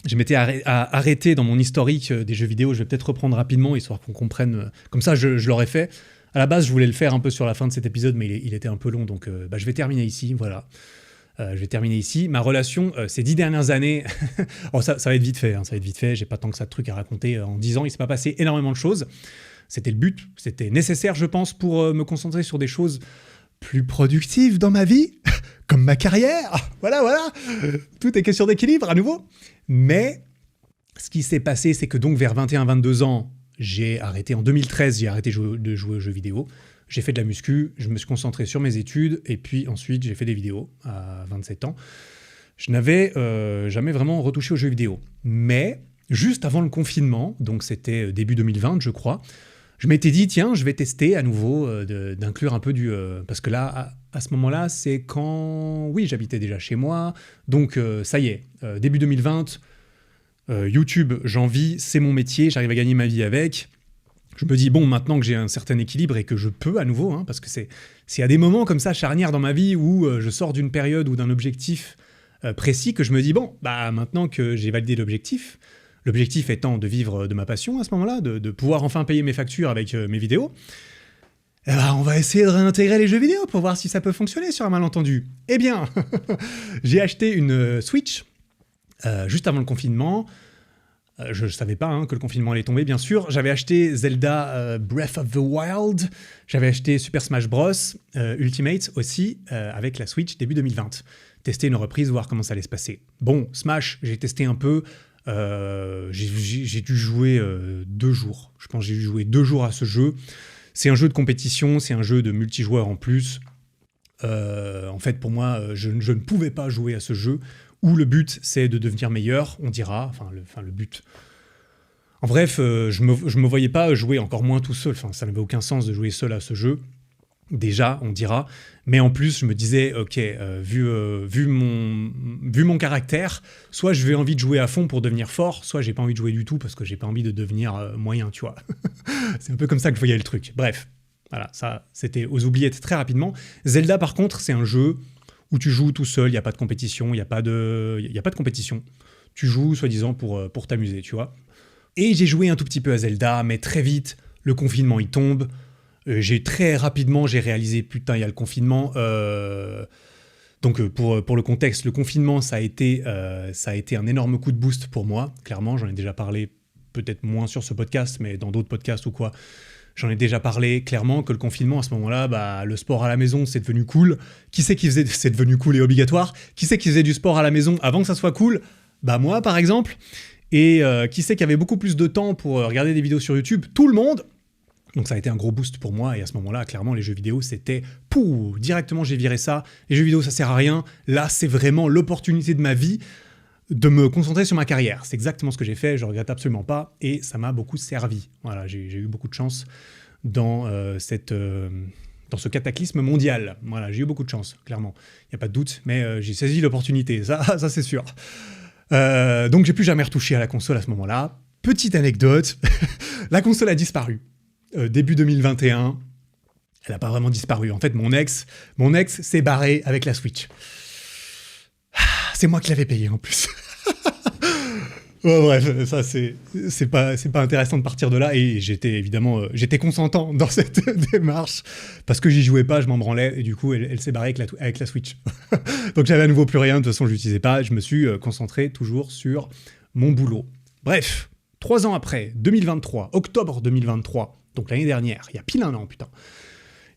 je m'étais arrêté dans mon historique des jeux vidéo. Je vais peut-être reprendre rapidement, histoire qu'on comprenne. Comme ça, je l'aurais fait. À la base, je voulais le faire un peu sur la fin de cet épisode, mais il était un peu long, donc je vais terminer ici, voilà. Je vais terminer ici. Ma relation, ces 10 dernières années, oh, ça va être vite fait, hein, ça va être vite fait, j'ai pas tant que ça de trucs à raconter. En 10 ans, il s'est pas passé énormément de choses. C'était le but, c'était nécessaire, je pense, pour me concentrer sur des choses plus productives dans ma vie, comme ma carrière. Voilà. Tout est question d'équilibre, à nouveau. Mais ce qui s'est passé, c'est que donc vers 21-22 ans, j'ai arrêté en 2013, j'ai arrêté de jouer aux jeux vidéo. J'ai fait de la muscu, je me suis concentré sur mes études, et puis ensuite j'ai fait des vidéos à 27 ans. Je n'avais jamais vraiment retouché aux jeux vidéo. Mais juste avant le confinement, donc c'était début 2020 je crois, je m'étais dit tiens, je vais tester à nouveau d'inclure un peu du... parce que là, à ce moment-là, c'est quand... Oui, j'habitais déjà chez moi, donc ça y est, début 2020, YouTube, j'en vis, c'est mon métier, j'arrive à gagner ma vie avec... Je me dis, bon, maintenant que j'ai un certain équilibre et que je peux à nouveau, hein, parce que c'est à des moments comme ça charnières dans ma vie où je sors d'une période ou d'un objectif précis que je me dis, bon, bah maintenant que j'ai validé l'objectif étant de vivre de ma passion à ce moment-là, de pouvoir enfin payer mes factures avec mes vidéos, eh ben, on va essayer de réintégrer les jeux vidéo pour voir si ça peut fonctionner sur un malentendu. Eh bien, j'ai acheté une Switch juste avant le confinement. Je ne savais pas que le confinement allait tomber, bien sûr. J'avais acheté Zelda Breath of the Wild. J'avais acheté Super Smash Bros. Ultimate aussi, avec la Switch début 2020. Tester une reprise, voir comment ça allait se passer. Bon, Smash, j'ai testé un peu. J'ai dû jouer 2 jours. Je pense que j'ai dû jouer 2 jours à ce jeu. C'est un jeu de compétition, c'est un jeu de multijoueur en plus. En fait, pour moi, je ne pouvais pas jouer à ce jeu où le but, c'est de devenir meilleur, on dira, le but. En bref, je me voyais pas jouer encore moins tout seul, ça n'avait aucun sens de jouer seul à ce jeu, déjà, on dira, mais en plus, je me disais, ok, vu mon caractère, soit je vais envie de jouer à fond pour devenir fort, soit j'ai pas envie de jouer du tout parce que j'ai pas envie de devenir moyen, tu vois. C'est un peu comme ça que je voyais le truc. Bref, voilà, ça, c'était aux oubliettes très rapidement. Zelda, par contre, c'est un jeu où tu joues tout seul, il n'y a pas de compétition, il n'y a pas de compétition. Tu joues, soi-disant, pour t'amuser, tu vois. Et j'ai joué un tout petit peu à Zelda, mais très vite, le confinement, il tombe. Très rapidement, j'ai réalisé, putain, il y a le confinement. Donc, pour le contexte, le confinement, ça a été un énorme coup de boost pour moi. Clairement, j'en ai déjà parlé, peut-être moins sur ce podcast, mais dans d'autres podcasts ou quoi. J'en ai déjà parlé clairement que le confinement, à ce moment-là, bah, le sport à la maison, c'est devenu cool. Qui c'est qui faisait... C'est devenu cool et obligatoire. Qui c'est qui faisait du sport à la maison avant que ça soit cool ? Bah moi, par exemple. Et qui c'est qui avait beaucoup plus de temps pour regarder des vidéos sur YouTube ? Tout le monde. Donc ça a été un gros boost pour moi. Et à ce moment-là, clairement, les jeux vidéo, c'était... Pouh, directement, j'ai viré ça. Les jeux vidéo, ça sert à rien. Là, c'est vraiment l'opportunité de ma vie de me concentrer sur ma carrière. C'est exactement ce que j'ai fait, je regrette absolument pas, et ça m'a beaucoup servi. Voilà, j'ai eu beaucoup de chance dans ce cataclysme mondial. Voilà, j'ai eu beaucoup de chance, clairement. Il n'y a pas de doute, mais j'ai saisi l'opportunité, ça c'est sûr. Donc j'ai plus jamais retouché à la console à ce moment-là. Petite anecdote, la console a disparu. Début 2021, elle n'a pas vraiment disparu. En fait, mon ex s'est barré avec la Switch. C'est moi qui l'avais payé en plus. Bref, ça c'est pas intéressant de partir de là, et j'étais consentant dans cette démarche parce que j'y jouais pas, je m'en branlais, et du coup elle s'est barrée avec la Switch. Donc j'avais à nouveau plus rien, de toute façon je l'utilisais pas, je me suis concentré toujours sur mon boulot. Bref, 3 ans après, 2023, octobre 2023, donc l'année dernière, il y a pile 1 an, putain.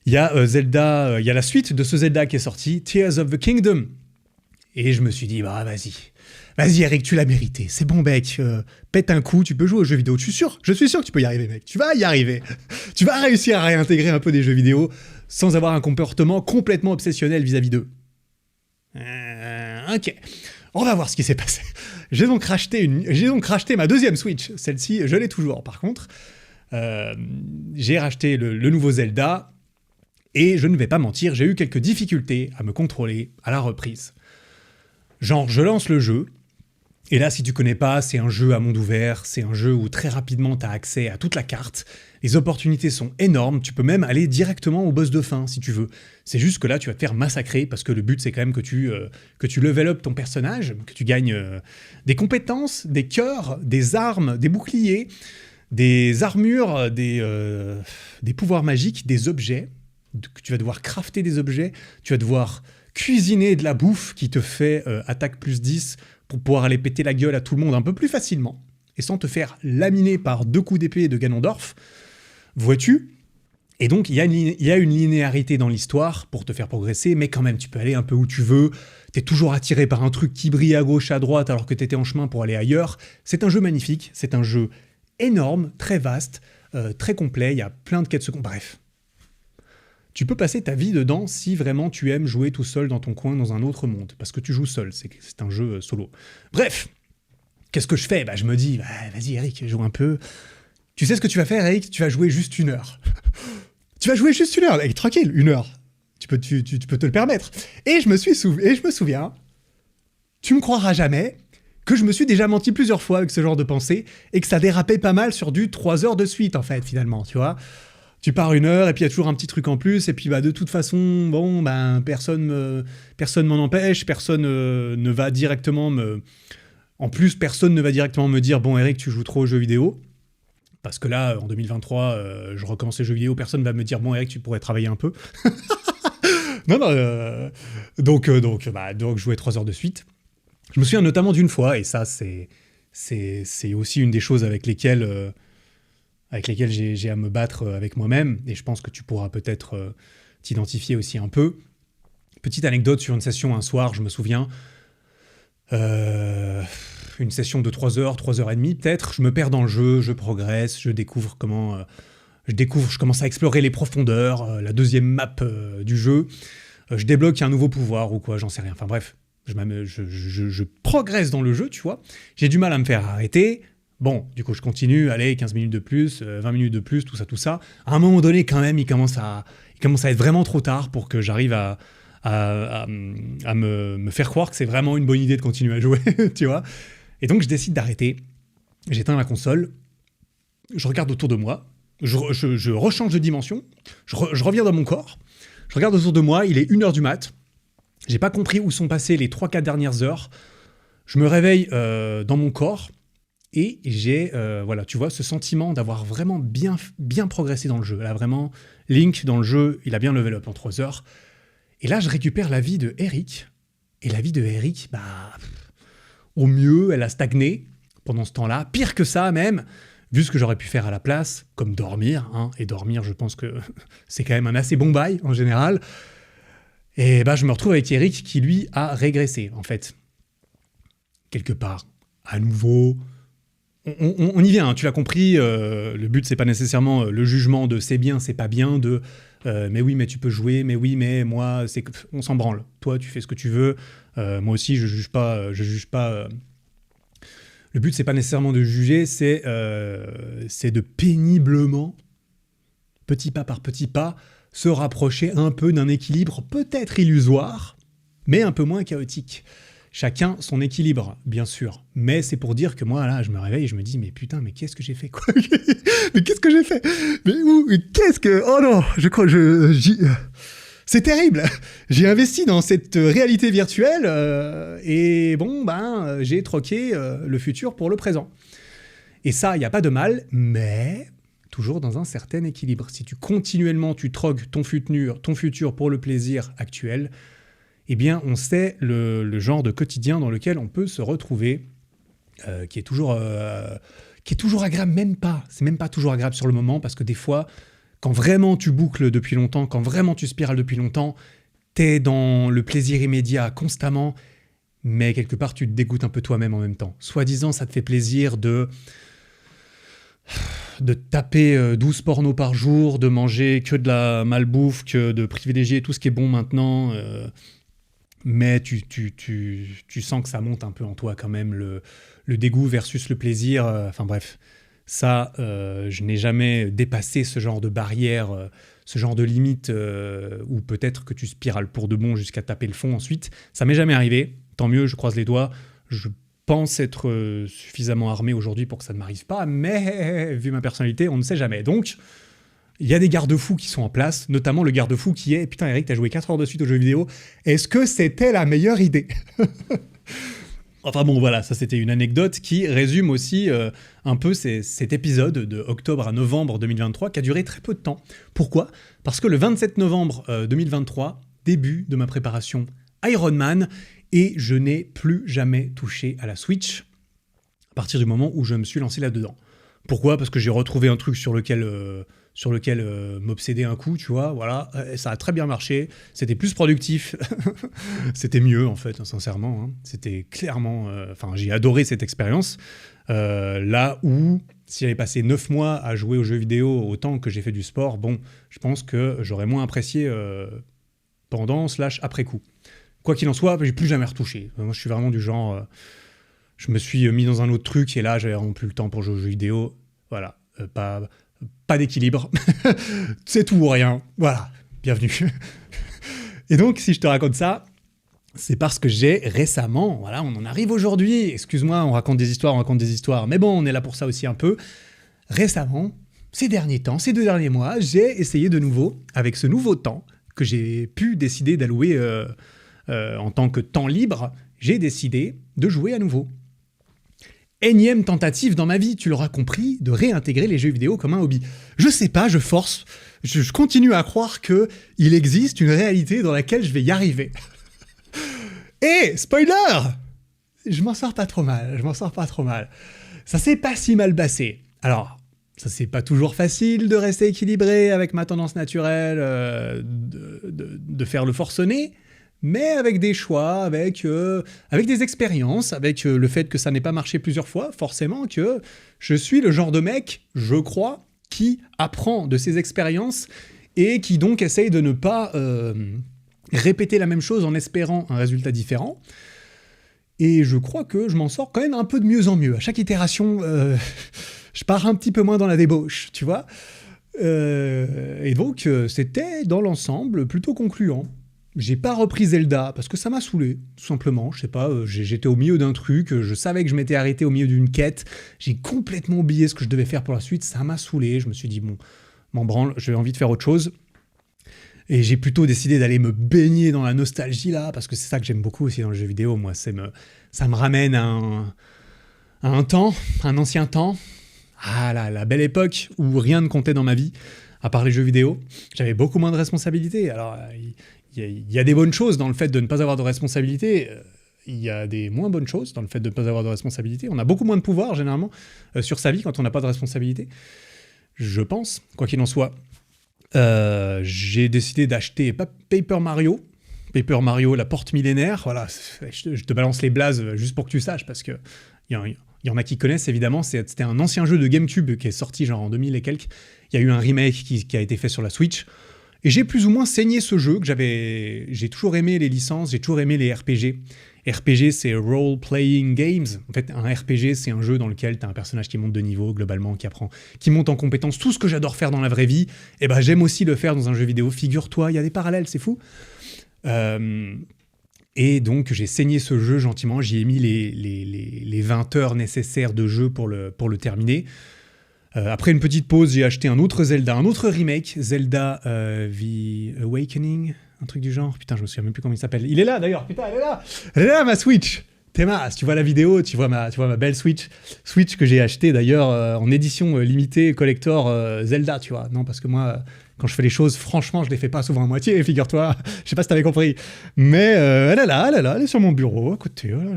Il y a Zelda, il y a la suite de ce Zelda qui est sorti, Tears of the Kingdom. Et je me suis dit, bah vas-y Eric, tu l'as mérité, c'est bon mec, pète un coup, tu peux jouer aux jeux vidéo, je suis sûr que tu peux y arriver mec, tu vas y arriver. Tu vas réussir à réintégrer un peu des jeux vidéo sans avoir un comportement complètement obsessionnel vis-à-vis d'eux. Ok, on va voir ce qui s'est passé. J'ai donc racheté ma 2e Switch, celle-ci je l'ai toujours par contre. J'ai racheté le nouveau Zelda, et je ne vais pas mentir, j'ai eu quelques difficultés à me contrôler à la reprise. Genre, je lance le jeu, Et là, si tu connais pas, c'est un jeu à monde ouvert, c'est un jeu où très rapidement tu as accès à toute la carte. Les opportunités sont énormes, tu peux même aller directement au boss de fin si tu veux. C'est juste que là, tu vas te faire massacrer parce que le but, c'est quand même que tu level up ton personnage, que tu gagnes des compétences, des cœurs, des armes, des boucliers, des armures, des pouvoirs magiques, des objets, que tu vas devoir crafter des objets, tu vas devoir cuisiner de la bouffe qui te fait attaque plus 10 pour pouvoir aller péter la gueule à tout le monde un peu plus facilement, et sans te faire laminer par 2 coups d'épée de Ganondorf, vois-tu? Et donc, il y a une linéarité dans l'histoire pour te faire progresser, mais quand même, tu peux aller un peu où tu veux, t'es toujours attiré par un truc qui brille à gauche, à droite, alors que t'étais en chemin pour aller ailleurs. C'est un jeu magnifique, c'est un jeu énorme, très vaste, très complet, il y a plein de quêtes secondaires, bref. Tu peux passer ta vie dedans si vraiment tu aimes jouer tout seul dans ton coin dans un autre monde, parce que tu joues seul, c'est un jeu solo. Bref, qu'est-ce que je fais? Je me dis, vas-y Eric, joue un peu. Tu sais ce que tu vas faire, Eric? Tu vas jouer juste 1 heure. Tu vas jouer juste 1 heure, Eric, tranquille, 1 heure. Tu peux te le permettre. Et je me souviens, tu me croiras jamais, que je me suis déjà menti plusieurs fois avec ce genre de pensée, et que ça dérapait pas mal sur du 3 heures de suite, en fait, finalement, tu vois. Tu pars 1 heure, et puis il y a toujours un petit truc en plus, et puis de toute façon, personne m'en empêche, personne ne va directement me... En plus, personne ne va directement me dire « Bon, Eric, tu joues trop aux jeux vidéo ». Parce que là, en 2023, je recommence les jeux vidéo, personne ne va me dire « Bon, Eric, tu pourrais travailler un peu ». Non, donc jouer 3 heures de suite. Je me souviens notamment d'une fois, et ça, c'est aussi une des choses avec lesquelles j'ai à me battre avec moi-même, et je pense que tu pourras peut-être t'identifier aussi un peu. Petite anecdote sur une session un soir, je me souviens, une session de 3 heures, 3 heures et demie peut-être, je me perds dans le jeu, je progresse, je commence à explorer les profondeurs, la deuxième map du jeu, je débloque un nouveau pouvoir ou quoi, j'en sais rien, enfin bref, je progresse dans le jeu, tu vois, j'ai du mal à me faire arrêter. Bon, du coup, je continue, allez, 15 minutes de plus, 20 minutes de plus, tout ça. À un moment donné, quand même, il commence à être vraiment trop tard pour que j'arrive à me faire croire que c'est vraiment une bonne idée de continuer à jouer, tu vois. Et donc, je décide d'arrêter. J'éteins la console, je regarde autour de moi, je rechange de dimension, je reviens dans mon corps, je regarde autour de moi, il est 1h du mat', j'ai pas compris où sont passées les 3-4 dernières heures, je me réveille dans mon corps, et j'ai, tu vois, ce sentiment d'avoir vraiment bien progressé dans le jeu. Là, vraiment, Link, dans le jeu, il a bien level up en 3 heures. Et là, je récupère la vie de Eric. Et la vie de Eric, au mieux, elle a stagné pendant ce temps-là. Pire que ça, même, vu ce que j'aurais pu faire à la place, comme dormir. Et dormir, je pense que c'est quand même un assez bon bail, en général. Et je me retrouve avec Eric qui, lui, a régressé, en fait. Quelque part, à nouveau... On y vient, tu l'as compris, le but c'est pas nécessairement le jugement de c'est bien, c'est pas bien, de mais oui mais tu peux jouer, mais oui mais moi on s'en branle, toi tu fais ce que tu veux, moi aussi je juge pas. Le but c'est pas nécessairement de juger, c'est de péniblement, petit pas par petit pas, se rapprocher un peu d'un équilibre peut-être illusoire, mais un peu moins chaotique. Chacun son équilibre, bien sûr. Mais c'est pour dire que moi, là, je me réveille et je me dis, mais putain, mais qu'est-ce que j'ai fait, quoi? Mais qu'est-ce que j'ai fait? Mais où? Qu'est-ce que... Oh non, je crois que c'est terrible. J'ai investi dans cette réalité virtuelle et j'ai troqué le futur pour le présent. Et ça, il n'y a pas de mal, mais toujours dans un certain équilibre. Si continuellement tu troques ton futur pour le plaisir actuel, eh bien, on sait le genre de quotidien dans lequel on peut se retrouver, qui est toujours agréable, c'est même pas toujours agréable sur le moment, parce que des fois, quand vraiment tu boucles depuis longtemps, quand vraiment tu spirales depuis longtemps, t'es dans le plaisir immédiat constamment, mais quelque part, tu te dégoûtes un peu toi-même en même temps. Soi-disant, ça te fait plaisir de taper 12 pornos par jour, de manger que de la malbouffe, que de privilégier tout ce qui est bon maintenant... mais tu sens que ça monte un peu en toi quand même, le dégoût versus le plaisir. Enfin bref, ça, je n'ai jamais dépassé ce genre de barrière, ce genre de limite où peut-être que tu spirales pour de bon jusqu'à taper le fond ensuite. Ça m'est jamais arrivé, tant mieux, je croise les doigts. pense être suffisamment armé aujourd'hui pour que ça ne m'arrive pas, mais vu ma personnalité, on ne sait jamais. Donc, il y a des garde-fous qui sont en place, notamment le garde-fou qui est « Putain Eric, t'as joué 4 heures de suite aux jeux vidéo, est-ce que c'était la meilleure idée ?» Enfin bon, voilà, ça c'était une anecdote qui résume aussi un peu cet épisode de octobre à novembre 2023 qui a duré très peu de temps. Pourquoi ? Parce que le 27 novembre 2023, début de ma préparation Iron Man, et je n'ai plus jamais touché à la Switch à partir du moment où je me suis lancé là-dedans. Pourquoi ? Parce que j'ai retrouvé un truc sur lequel m'obséder un coup, tu vois, voilà, ça a très bien marché, c'était plus productif, c'était mieux en fait, sincèrement, hein. C'était clairement, j'ai adoré cette expérience, là où, si j'avais passé 9 mois à jouer aux jeux vidéo autant que j'ai fait du sport, bon, je pense que j'aurais moins apprécié pendant/après coup. Quoi qu'il en soit, j'ai plus jamais retouché. Moi, je suis vraiment du genre, je me suis mis dans un autre truc et là, j'avais vraiment plus le temps pour jouer aux jeux vidéo, voilà, pas d'équilibre, c'est tout ou rien, voilà, bienvenue. Et donc, si je te raconte ça, c'est parce que j'ai récemment, voilà, on en arrive aujourd'hui, excuse-moi, on raconte des histoires, mais bon, on est là pour ça aussi un peu. Récemment, ces derniers temps, ces 2 derniers mois, j'ai essayé de nouveau, avec ce nouveau temps que j'ai pu décider d'allouer en tant que temps libre, j'ai décidé de jouer à nouveau. Énième tentative dans ma vie, tu l'auras compris, de réintégrer les jeux vidéo comme un hobby. Je sais pas, je force, je continue à croire qu'il existe une réalité dans laquelle je vais y arriver. Et, spoiler, je m'en sors pas trop mal. Ça s'est pas si mal passé. Alors, ça c'est pas toujours facile de rester équilibré avec ma tendance naturelle de faire le forcené, mais avec des choix, avec des expériences, avec le fait que ça n'ait pas marché plusieurs fois, forcément que je suis le genre de mec, je crois, qui apprend de ses expériences et qui donc essaye de ne pas répéter la même chose en espérant un résultat différent. Et je crois que je m'en sors quand même un peu de mieux en mieux. À chaque itération, je pars un petit peu moins dans la débauche, tu vois. Et donc, c'était dans l'ensemble plutôt concluant. J'ai pas repris Zelda parce que ça m'a saoulé, tout simplement. Je sais pas, j'étais au milieu d'un truc, je savais que je m'étais arrêté au milieu d'une quête, j'ai complètement oublié ce que je devais faire pour la suite, ça m'a saoulé. Je me suis dit, bon, m'en branle, j'ai envie de faire autre chose. Et j'ai plutôt décidé d'aller me baigner dans la nostalgie là, parce que c'est ça que j'aime beaucoup aussi dans le jeu vidéo. Moi, ça me ramène à un temps, un ancien temps. Ah là, la belle époque où rien ne comptait dans ma vie, à part les jeux vidéo. J'avais beaucoup moins de responsabilités. Alors, il y a des bonnes choses dans le fait de ne pas avoir de responsabilités. Il y a des moins bonnes choses dans le fait de ne pas avoir de responsabilités. On a beaucoup moins de pouvoir, généralement, sur sa vie quand on n'a pas de responsabilité. Je pense, quoi qu'il en soit. J'ai décidé d'acheter Paper Mario, la porte millénaire. Voilà, je te balance les blazes juste pour que tu saches, parce qu'il y en a qui connaissent, évidemment. C'était un ancien jeu de GameCube qui est sorti genre en 2000 et quelques. Il y a eu un remake qui a été fait sur la Switch. Et j'ai plus ou moins saigné ce jeu, j'ai toujours aimé les licences, j'ai toujours aimé les RPG. RPG, c'est Role Playing Games. En fait, un RPG, c'est un jeu dans lequel tu as un personnage qui monte de niveau, globalement, qui monte en compétence. Tout ce que j'adore faire dans la vraie vie, eh ben, j'aime aussi le faire dans un jeu vidéo. Figure-toi, il y a des parallèles, c'est fou. Et donc, j'ai saigné ce jeu gentiment. J'y ai mis les 20 heures nécessaires de jeu pour le terminer. Après une petite pause, j'ai acheté un autre Zelda, un autre remake, Zelda The Awakening, un truc du genre. Putain, je me souviens même plus comment il s'appelle. Il est là d'ailleurs, putain, elle est là ma Switch. Théma, si tu vois la vidéo, tu vois ma belle Switch que j'ai achetée d'ailleurs en édition limitée, collector Zelda, tu vois. Non, parce que moi, quand je fais les choses, franchement, je les fais pas souvent à moitié, figure-toi. Je sais pas si t'avais compris. Mais elle est là, elle est sur mon bureau, à côté, voilà,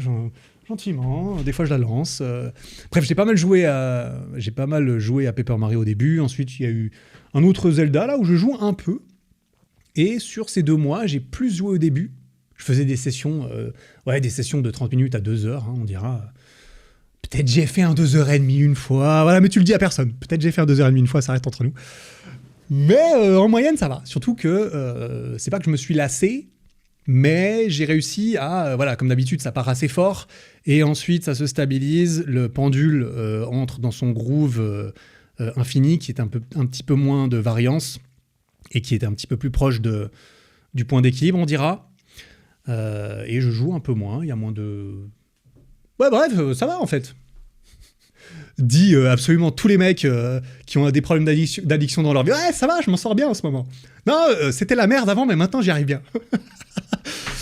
gentiment, des fois je la lance. Bref, j'ai pas mal joué à Paper Mario au début. Ensuite, il y a eu un autre Zelda là où je joue un peu. Et sur ces 2 mois, j'ai plus joué au début. Je faisais des sessions de 30 minutes à 2 heures, hein, on dira. Peut-être j'ai fait un 2h30 une fois. Voilà, mais tu le dis à personne. Peut-être j'ai fait un 2h30 une fois, ça reste entre nous. Mais en moyenne, ça va. Surtout que c'est pas que je me suis lassé, mais j'ai réussi à... voilà, comme d'habitude, ça part assez fort. Et ensuite, ça se stabilise. Le pendule entre dans son groove infini, qui est un petit peu moins de variance et qui est un petit peu plus proche du point d'équilibre, on dira. Et je joue un peu moins. Il y a moins de Ouais, bref, ça va en fait. Dit absolument tous les mecs qui ont des problèmes d'addiction dans leur vie. Ouais, ça va, je m'en sors bien en ce moment. Non, c'était la merde avant, mais maintenant j'y arrive bien.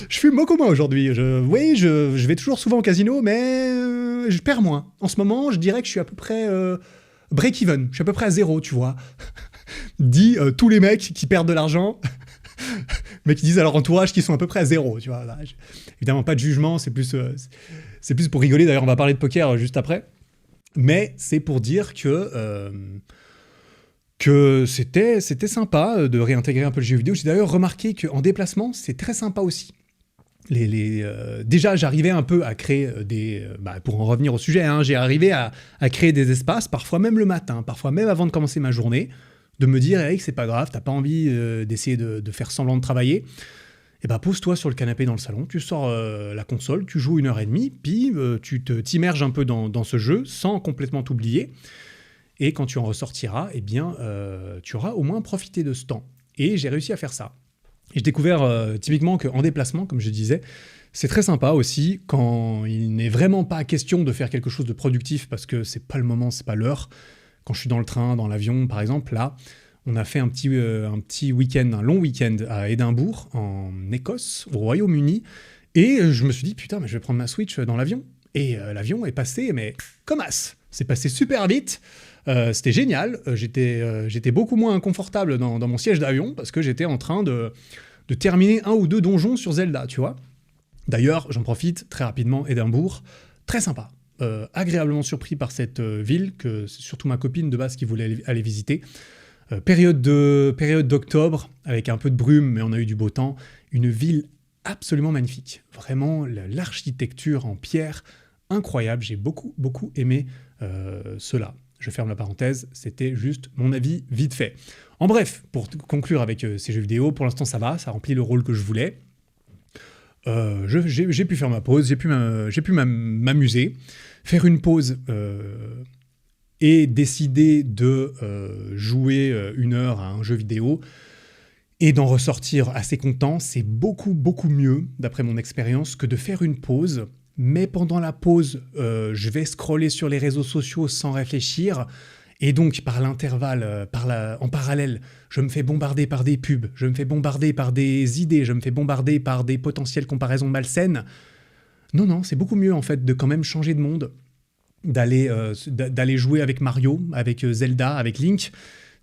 Je fume beaucoup moins aujourd'hui. Oui, je vais toujours souvent au casino, mais je perds moins. En ce moment, je dirais que je suis à peu près break-even. Je suis à peu près à zéro, tu vois. Dit tous les mecs qui perdent de l'argent, mais qui disent à leur entourage qu'ils sont à peu près à zéro, tu vois. Là, évidemment, pas de jugement, c'est plus pour rigoler. D'ailleurs, on va parler de poker juste après. Mais c'est pour dire que c'était sympa de réintégrer un peu le jeu vidéo. J'ai d'ailleurs remarqué qu'en déplacement, c'est très sympa aussi. Déjà, j'arrivais un peu à créer pour en revenir au sujet, j'ai arrivé à créer des espaces, parfois même le matin, parfois même avant de commencer ma journée, de me dire, Eric, c'est pas grave, t'as pas envie d'essayer de faire semblant de travailler, et pose-toi sur le canapé dans le salon, tu sors la console, tu joues 1h30, puis tu t'immerges un peu dans ce jeu sans complètement t'oublier, et quand tu en ressortiras, tu auras au moins profité de ce temps. Et j'ai réussi à faire ça. Et j'ai découvert typiquement qu'en déplacement, comme je disais, c'est très sympa aussi quand il n'est vraiment pas question de faire quelque chose de productif parce que c'est pas le moment, c'est pas l'heure. Quand je suis dans le train, dans l'avion, par exemple, là, on a fait un petit week-end, un long week-end à Édimbourg, en Écosse, au Royaume-Uni, et je me suis dit, putain, mais je vais prendre ma Switch dans l'avion. Et l'avion est passé, mais comme as. C'est passé super vite. C'était génial. J'étais beaucoup moins inconfortable dans mon siège d'avion parce que j'étais en train de terminer 1 ou 2 donjons sur Zelda, tu vois. D'ailleurs, j'en profite très rapidement, Édimbourg, très sympa. Agréablement surpris par cette ville, que c'est surtout ma copine de base qui voulait aller visiter. Période d'octobre, avec un peu de brume, mais on a eu du beau temps. Une ville absolument magnifique. Vraiment, l'architecture en pierre, incroyable. J'ai beaucoup, beaucoup aimé cela. Je ferme la parenthèse, c'était juste mon avis vite fait. En bref, pour conclure avec ces jeux vidéo, pour l'instant ça va, ça remplit le rôle que je voulais. J'ai pu faire ma pause, j'ai pu m'amuser, faire une pause et décider de jouer 1 heure à un jeu vidéo et d'en ressortir assez content. C'est beaucoup, beaucoup mieux, d'après mon expérience, que de faire une pause. Mais pendant la pause, je vais scroller sur les réseaux sociaux sans réfléchir. Et donc, par l'intervalle, en parallèle, je me fais bombarder par des pubs, je me fais bombarder par des idées, je me fais bombarder par des potentielles comparaisons malsaines. Non, c'est beaucoup mieux, en fait, de quand même changer de monde, d'aller jouer avec Mario, avec Zelda, avec Link.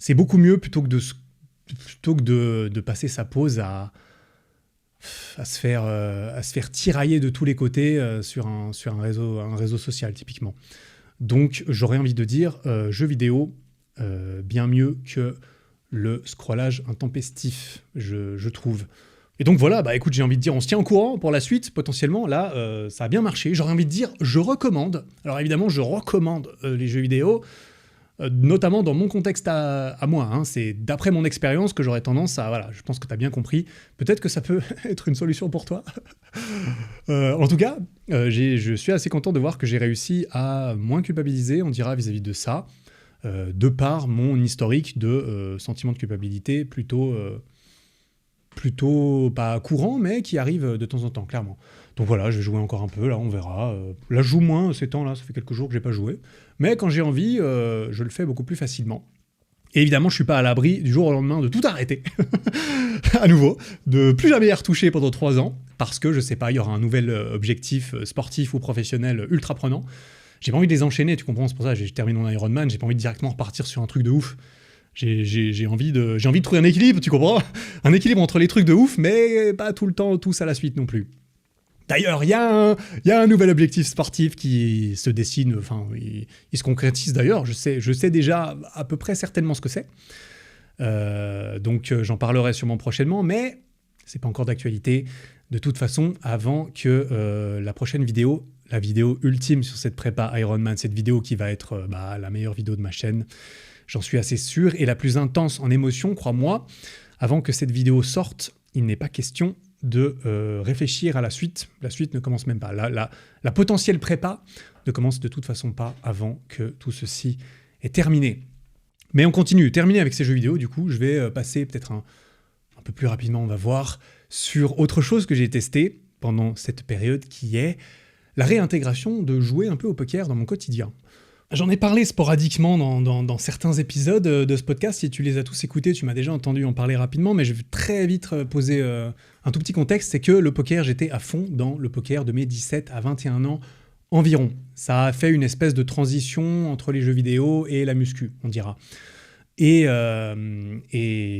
C'est beaucoup mieux plutôt que de passer sa pause à se faire tirailler de tous les côtés sur un réseau social, typiquement. Donc, j'aurais envie de dire, jeux vidéo, bien mieux que le scrollage intempestif, je trouve. Et donc voilà, écoute, j'ai envie de dire, on se tient au courant pour la suite, potentiellement. Là, ça a bien marché. J'aurais envie de dire, je recommande. Alors évidemment, je recommande les jeux vidéo, notamment dans mon contexte à moi. C'est d'après mon expérience que j'aurais tendance à... Voilà, je pense que tu as bien compris. Peut-être que ça peut être une solution pour toi. En tout cas, je suis assez content de voir que j'ai réussi à moins culpabiliser, on dira, vis-à-vis de ça, de par mon historique de sentiment de culpabilité plutôt pas courant, mais qui arrive de temps en temps, clairement. Donc voilà, je vais jouer encore un peu, là, on verra. Là, je joue moins ces temps-là, ça fait quelques jours que j'ai pas joué. Mais quand j'ai envie, je le fais beaucoup plus facilement. Et évidemment, je suis pas à l'abri du jour au lendemain de tout arrêter, à nouveau, de plus jamais y retoucher pendant 3 ans, parce que, je sais pas, il y aura un nouvel objectif sportif ou professionnel ultra prenant. J'ai pas envie de les enchaîner, tu comprends, c'est pour ça que j'ai terminé mon Ironman, j'ai pas envie de directement repartir sur un truc de ouf. J'ai envie de trouver un équilibre, tu comprends? Un équilibre entre les trucs de ouf, mais pas tout le temps, tous à la suite non plus. D'ailleurs, il y a un nouvel objectif sportif qui se dessine, enfin, il se concrétise d'ailleurs, je sais déjà à peu près certainement ce que c'est. Donc j'en parlerai sûrement prochainement, mais c'est pas encore d'actualité. De toute façon, avant que la prochaine vidéo, la vidéo ultime sur cette prépa Ironman, cette vidéo qui va être la meilleure vidéo de ma chaîne, j'en suis assez sûr, et la plus intense en émotion, crois-moi, avant que cette vidéo sorte, il n'est pas question de réfléchir à la suite. La suite ne commence même pas. La potentielle prépa ne commence de toute façon pas avant que tout ceci est terminé. Mais on continue. Terminé avec ces jeux vidéo, du coup, je vais passer peut-être un peu plus rapidement, on va voir, sur autre chose que j'ai testé pendant cette période qui est la réintégration de jouer un peu au poker dans mon quotidien. J'en ai parlé sporadiquement dans certains épisodes de ce podcast. Si tu les as tous écoutés, tu m'as déjà entendu en parler rapidement, mais je vais très vite poser un tout petit contexte. C'est que le poker, j'étais à fond dans le poker de mes 17 à 21 ans environ. Ça a fait une espèce de transition entre les jeux vidéo et la muscu, on dira. Et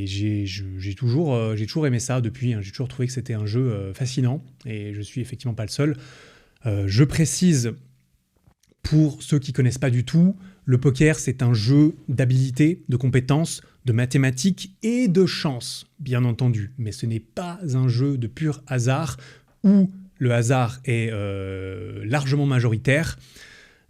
j'ai toujours aimé ça depuis. J'ai toujours trouvé que c'était un jeu fascinant, et je suis effectivement pas le seul. Je précise, pour ceux qui connaissent pas du tout, le poker, c'est un jeu d'habilité, de compétences, de mathématiques et de chance, bien entendu. Mais ce n'est pas un jeu de pur hasard où le hasard est largement majoritaire.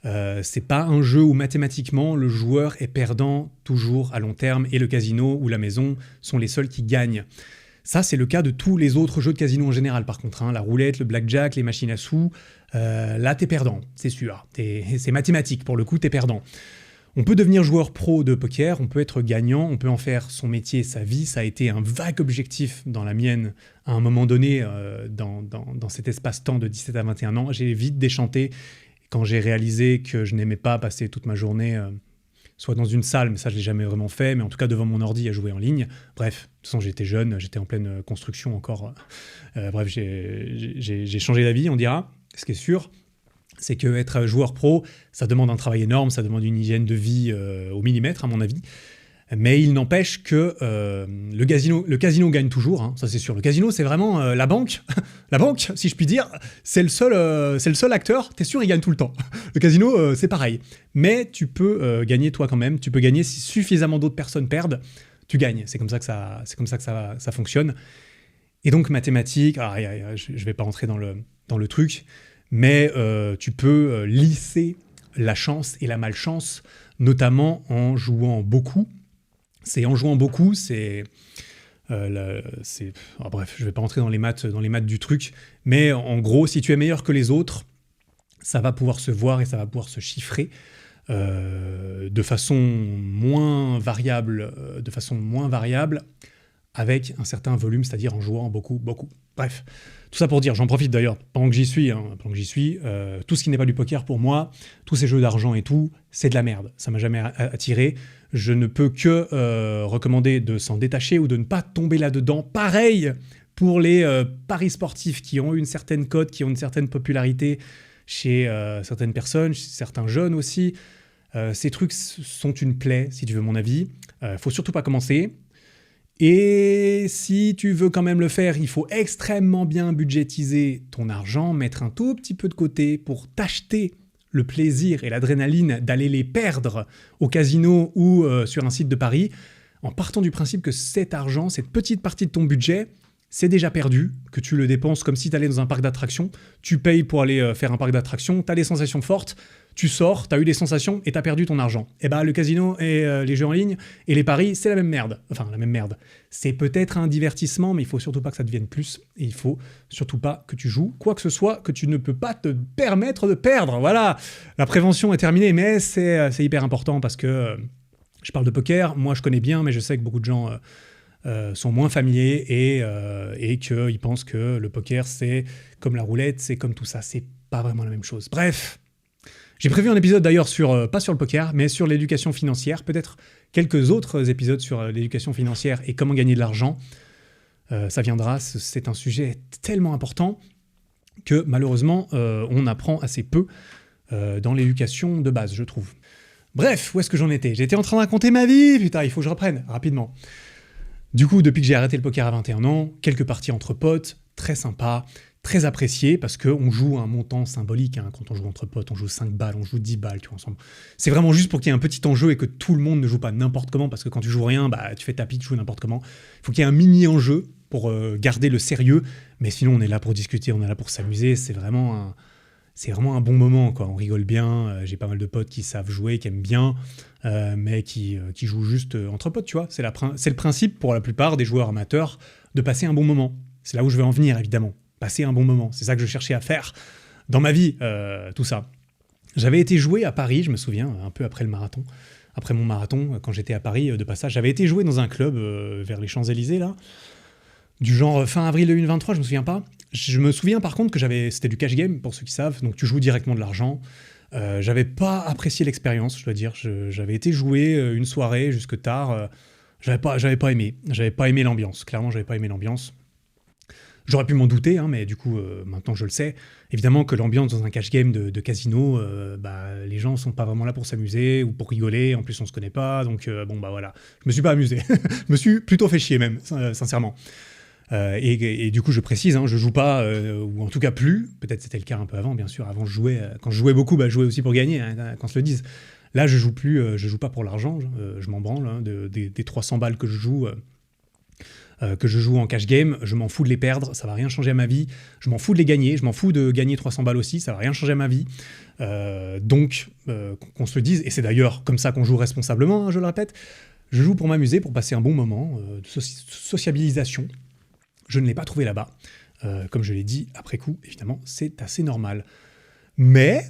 C'est pas un jeu où mathématiquement le joueur est perdant toujours à long terme et le casino ou la maison sont les seuls qui gagnent. Ça, c'est le cas de tous les autres jeux de casino en général, par contre. La roulette, le blackjack, les machines à sous, là, t'es perdant, c'est sûr. C'est mathématique, pour le coup, t'es perdant. On peut devenir joueur pro de poker, on peut être gagnant, on peut en faire son métier, sa vie. Ça a été un vague objectif dans la mienne à un moment donné, dans cet espace-temps de 17 à 21 ans. J'ai vite déchanté quand j'ai réalisé que je n'aimais pas passer toute ma journée soit dans une salle, mais ça je l'ai jamais vraiment fait, mais en tout cas devant mon ordi à jouer en ligne. Bref, de toute façon j'étais jeune, j'étais en pleine construction encore. Bref, j'ai changé d'avis, on dira. Ce qui est sûr, c'est qu'être joueur pro, ça demande un travail énorme, ça demande une hygiène de vie au millimètre à mon avis. Mais il n'empêche que le casino gagne toujours, hein, ça c'est sûr. Le casino, c'est vraiment la banque. La banque, si je puis dire, c'est le seul acteur, t'es sûr, il gagne tout le temps. Le casino, c'est pareil. Mais tu peux gagner toi quand même. Tu peux gagner si suffisamment d'autres personnes perdent. Tu gagnes. C'est comme ça que ça fonctionne. Et donc, mathématiques, je ne vais pas rentrer dans le truc, mais tu peux lisser la chance et la malchance, notamment en jouant beaucoup. Bref, je ne vais pas rentrer dans les maths du truc, mais en gros, si tu es meilleur que les autres, ça va pouvoir se voir et ça va pouvoir se chiffrer de façon moins variable, avec un certain volume, c'est-à-dire en jouant beaucoup. Bref, tout ça pour dire, j'en profite d'ailleurs, pendant que j'y suis, tout ce qui n'est pas du poker pour moi, tous ces jeux d'argent et tout, c'est de la merde. Ça m'a jamais attiré. Je ne peux que recommander de s'en détacher ou de ne pas tomber là-dedans. Pareil pour les paris sportifs qui ont une certaine cote, qui ont une certaine popularité chez certaines personnes, chez certains jeunes aussi. Ces trucs sont une plaie, si tu veux mon avis. Faut surtout pas commencer. Et si tu veux quand même le faire, il faut extrêmement bien budgétiser ton argent, mettre un tout petit peu de côté pour t'acheter le plaisir et l'adrénaline d'aller les perdre au casino ou sur un site de paris, en partant du principe que cet argent, cette petite partie de ton budget, c'est déjà perdu, que tu le dépenses comme si tu allais dans un parc d'attractions, tu payes pour aller faire un parc d'attractions, tu as des sensations fortes, tu sors, tu as eu des sensations et tu as perdu ton argent. Et le casino et les jeux en ligne et les paris, c'est la même merde. Enfin, la même merde. C'est peut-être un divertissement, mais il faut surtout pas que ça devienne plus. Et il faut surtout pas que tu joues quoi que ce soit que tu ne peux pas te permettre de perdre. Voilà, la prévention est terminée, mais c'est hyper important parce que je parle de poker, moi je connais bien, mais je sais que beaucoup de gens sont moins familiers et qu'ils pensent que le poker, c'est comme la roulette, c'est comme tout ça. C'est pas vraiment la même chose. Bref. J'ai prévu un épisode d'ailleurs pas sur le poker, mais sur l'éducation financière, peut-être quelques autres épisodes sur l'éducation financière et comment gagner de l'argent. Ça viendra, c'est un sujet tellement important que malheureusement, on apprend assez peu dans l'éducation de base, je trouve. Bref, où est-ce que j'en étais ? J'étais en train de raconter ma vie, putain, il faut que je reprenne rapidement. Du coup, depuis que j'ai arrêté le poker à 21 ans, quelques parties entre potes, très sympa, très apprécié parce qu'on joue un montant symbolique. Hein. Quand on joue entre potes, on joue 5 balles, on joue 10 balles, tu vois, ensemble. C'est vraiment juste pour qu'il y ait un petit enjeu et que tout le monde ne joue pas n'importe comment parce que quand tu joues rien, tu fais tapis, tu joues n'importe comment. Il faut qu'il y ait un mini-enjeu pour garder le sérieux. Mais sinon, on est là pour discuter, on est là pour s'amuser. C'est vraiment un bon moment, quoi. On rigole bien. J'ai pas mal de potes qui savent jouer, qui aiment bien, mais qui jouent juste entre potes, tu vois. C'est le principe pour la plupart des joueurs amateurs de passer un bon moment. C'est là où je veux en venir, évidemment. Passer un bon moment. C'est ça que je cherchais à faire dans ma vie, tout ça. J'avais été jouer à Paris, je me souviens, un peu après le marathon. Après mon marathon, quand j'étais à Paris de passage, j'avais été jouer dans un club vers les Champs-Élysées, là. du genre fin avril 2023, je me souviens pas. Je me souviens par contre que c'était du cash game, pour ceux qui savent, donc tu joues directement de l'argent. J'avais pas apprécié l'expérience, je dois dire. J'avais été jouer une soirée jusque tard. J'avais pas aimé. J'avais pas aimé l'ambiance. Clairement, j'avais pas aimé l'ambiance. J'aurais pu m'en douter, hein, mais du coup, maintenant je le sais. Évidemment que l'ambiance dans un cash game de casino, les gens sont pas vraiment là pour s'amuser ou pour rigoler. En plus, on se connaît pas, donc voilà. Je me suis pas amusé. Je me suis plutôt fait chier même, sincèrement. Et du coup, je précise, hein, je joue pas, ou en tout cas plus. Peut-être c'était le cas un peu avant, bien sûr. Avant, je jouais, quand je jouais beaucoup, je jouais aussi pour gagner, hein, qu'on se le dise. Là, je joue plus, je joue pas pour l'argent. Je m'en branle hein, des 300 balles que je joue en cash game. Je m'en fous de les perdre, ça va rien changer à ma vie. Je m'en fous de les gagner, je m'en fous de gagner 300 balles aussi, ça va rien changer à ma vie. Donc, qu'on se le dise, et c'est d'ailleurs comme ça qu'on joue responsablement, hein, je le répète. Je joue pour m'amuser, pour passer un bon moment de sociabilisation. Je ne l'ai pas trouvé là-bas. Comme je l'ai dit après coup, évidemment, c'est assez normal. Mais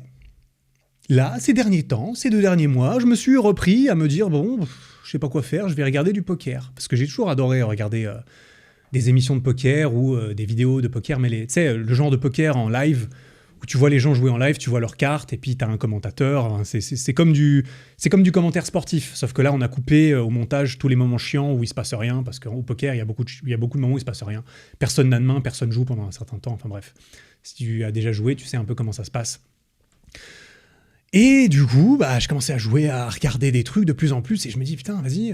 là, ces derniers temps, ces 2 derniers mois, je me suis repris à me dire, je sais pas quoi faire, je vais regarder du poker. Parce que j'ai toujours adoré regarder des émissions de poker ou des vidéos de poker, mais tu sais, le genre de poker en live, où tu vois les gens jouer en live, tu vois leurs cartes, et puis tu as un commentateur. Hein, c'est comme du commentaire sportif, sauf que là, on a coupé au montage tous les moments chiants où il se passe rien, parce qu'au poker, il y a beaucoup de moments où il se passe rien. Personne n'a de main, personne joue pendant un certain temps, enfin bref. Si tu as déjà joué, tu sais un peu comment ça se passe. Et du coup, je commençais à jouer, à regarder des trucs de plus en plus, et je me dis, putain, vas-y,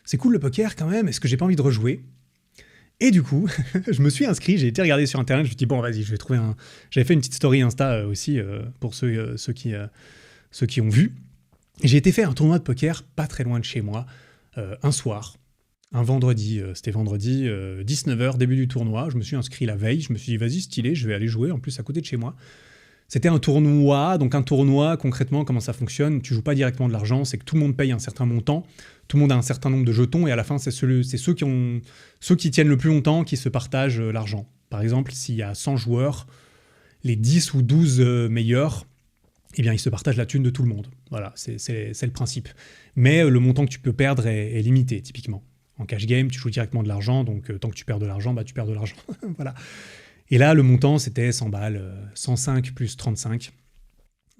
c'est cool le poker quand même, est-ce que j'ai pas envie de rejouer ? Et du coup, je me suis inscrit, j'ai été regarder sur Internet, je me suis dit, vas-y, je vais trouver un... J'avais fait une petite story Insta aussi, pour ceux qui ont vu. Et j'ai été faire un tournoi de poker pas très loin de chez moi, un soir, un vendredi, c'était vendredi, 19h, début du tournoi. Je me suis inscrit la veille, je me suis dit, vas-y, stylé, je vais aller jouer, en plus à côté de chez moi. C'était un tournoi, donc un tournoi, concrètement, comment ça fonctionne ? Tu joues pas directement de l'argent, c'est que tout le monde paye un certain montant, tout le monde a un certain nombre de jetons, et à la fin, c'est ceux qui tiennent le plus longtemps qui se partagent l'argent. Par exemple, s'il y a 100 joueurs, les 10 ou 12 meilleurs, eh bien, ils se partagent la thune de tout le monde. Voilà, c'est le principe. Mais le montant que tu peux perdre est limité, typiquement. En cash game, tu joues directement de l'argent, donc tant que tu perds de l'argent, tu perds de l'argent. Voilà. Et là, le montant, c'était 100 balles, 105 plus 35.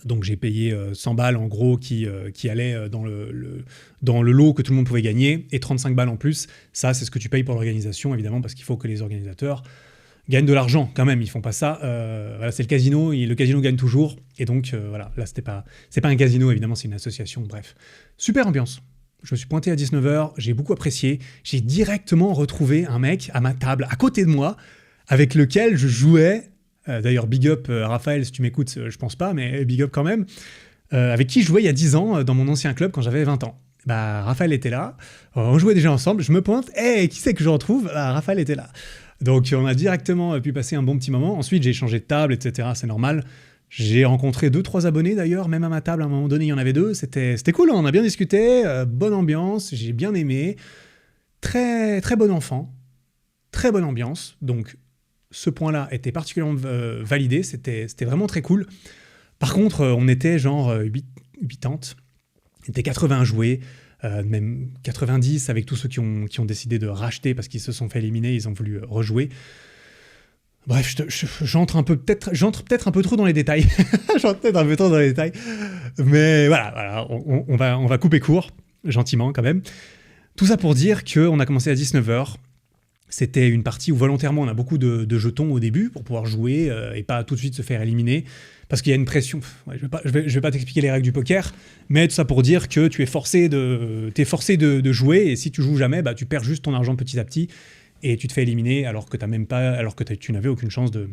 Donc j'ai payé 100 balles, en gros, qui allait dans le lot que tout le monde pouvait gagner, et 35 balles en plus. Ça, c'est ce que tu payes pour l'organisation, évidemment, parce qu'il faut que les organisateurs gagnent de l'argent, quand même. Ils font pas ça. Voilà, c'est le casino, et le casino gagne toujours. Et donc, voilà, là, c'est pas un casino, évidemment, c'est une association. Bref, super ambiance. Je me suis pointé à 19h, j'ai beaucoup apprécié. J'ai directement retrouvé un mec à ma table, à côté de moi, avec lequel je jouais, d'ailleurs big up Raphaël, si tu m'écoutes, je pense pas, mais big up quand même, avec qui je jouais il y a 10 ans dans mon ancien club quand j'avais 20 ans. Raphaël était là, on jouait déjà ensemble, je me pointe, qui c'est que je retrouve ? Raphaël était là. Donc on a directement pu passer un bon petit moment. Ensuite j'ai changé de table, etc., c'est normal. J'ai rencontré 2-3 abonnés d'ailleurs, même à ma table, à un moment donné, il y en avait 2. C'était cool, hein, on a bien discuté, bonne ambiance, j'ai bien aimé. Très, très bon enfant, très bonne ambiance, donc ce point-là était particulièrement validé, c'était vraiment très cool. Par contre, on était genre 80, on était 80 joués, même 90 avec tous ceux qui ont décidé de racheter parce qu'ils se sont fait éliminer, ils ont voulu rejouer. Bref, j'entre peut-être un peu trop dans les détails. J'entre peut-être un peu trop dans les détails. Mais voilà, on va couper court, gentiment quand même. Tout ça pour dire qu'on a commencé à 19h. C'était une partie où volontairement on a beaucoup de jetons au début pour pouvoir jouer et pas tout de suite se faire éliminer. Parce qu'il y a une pression. Je vais pas t'expliquer les règles du poker, mais tout ça pour dire que tu es forcé de jouer, et si tu joues jamais, tu perds juste ton argent petit à petit et tu te fais éliminer alors que tu n'avais aucune chance de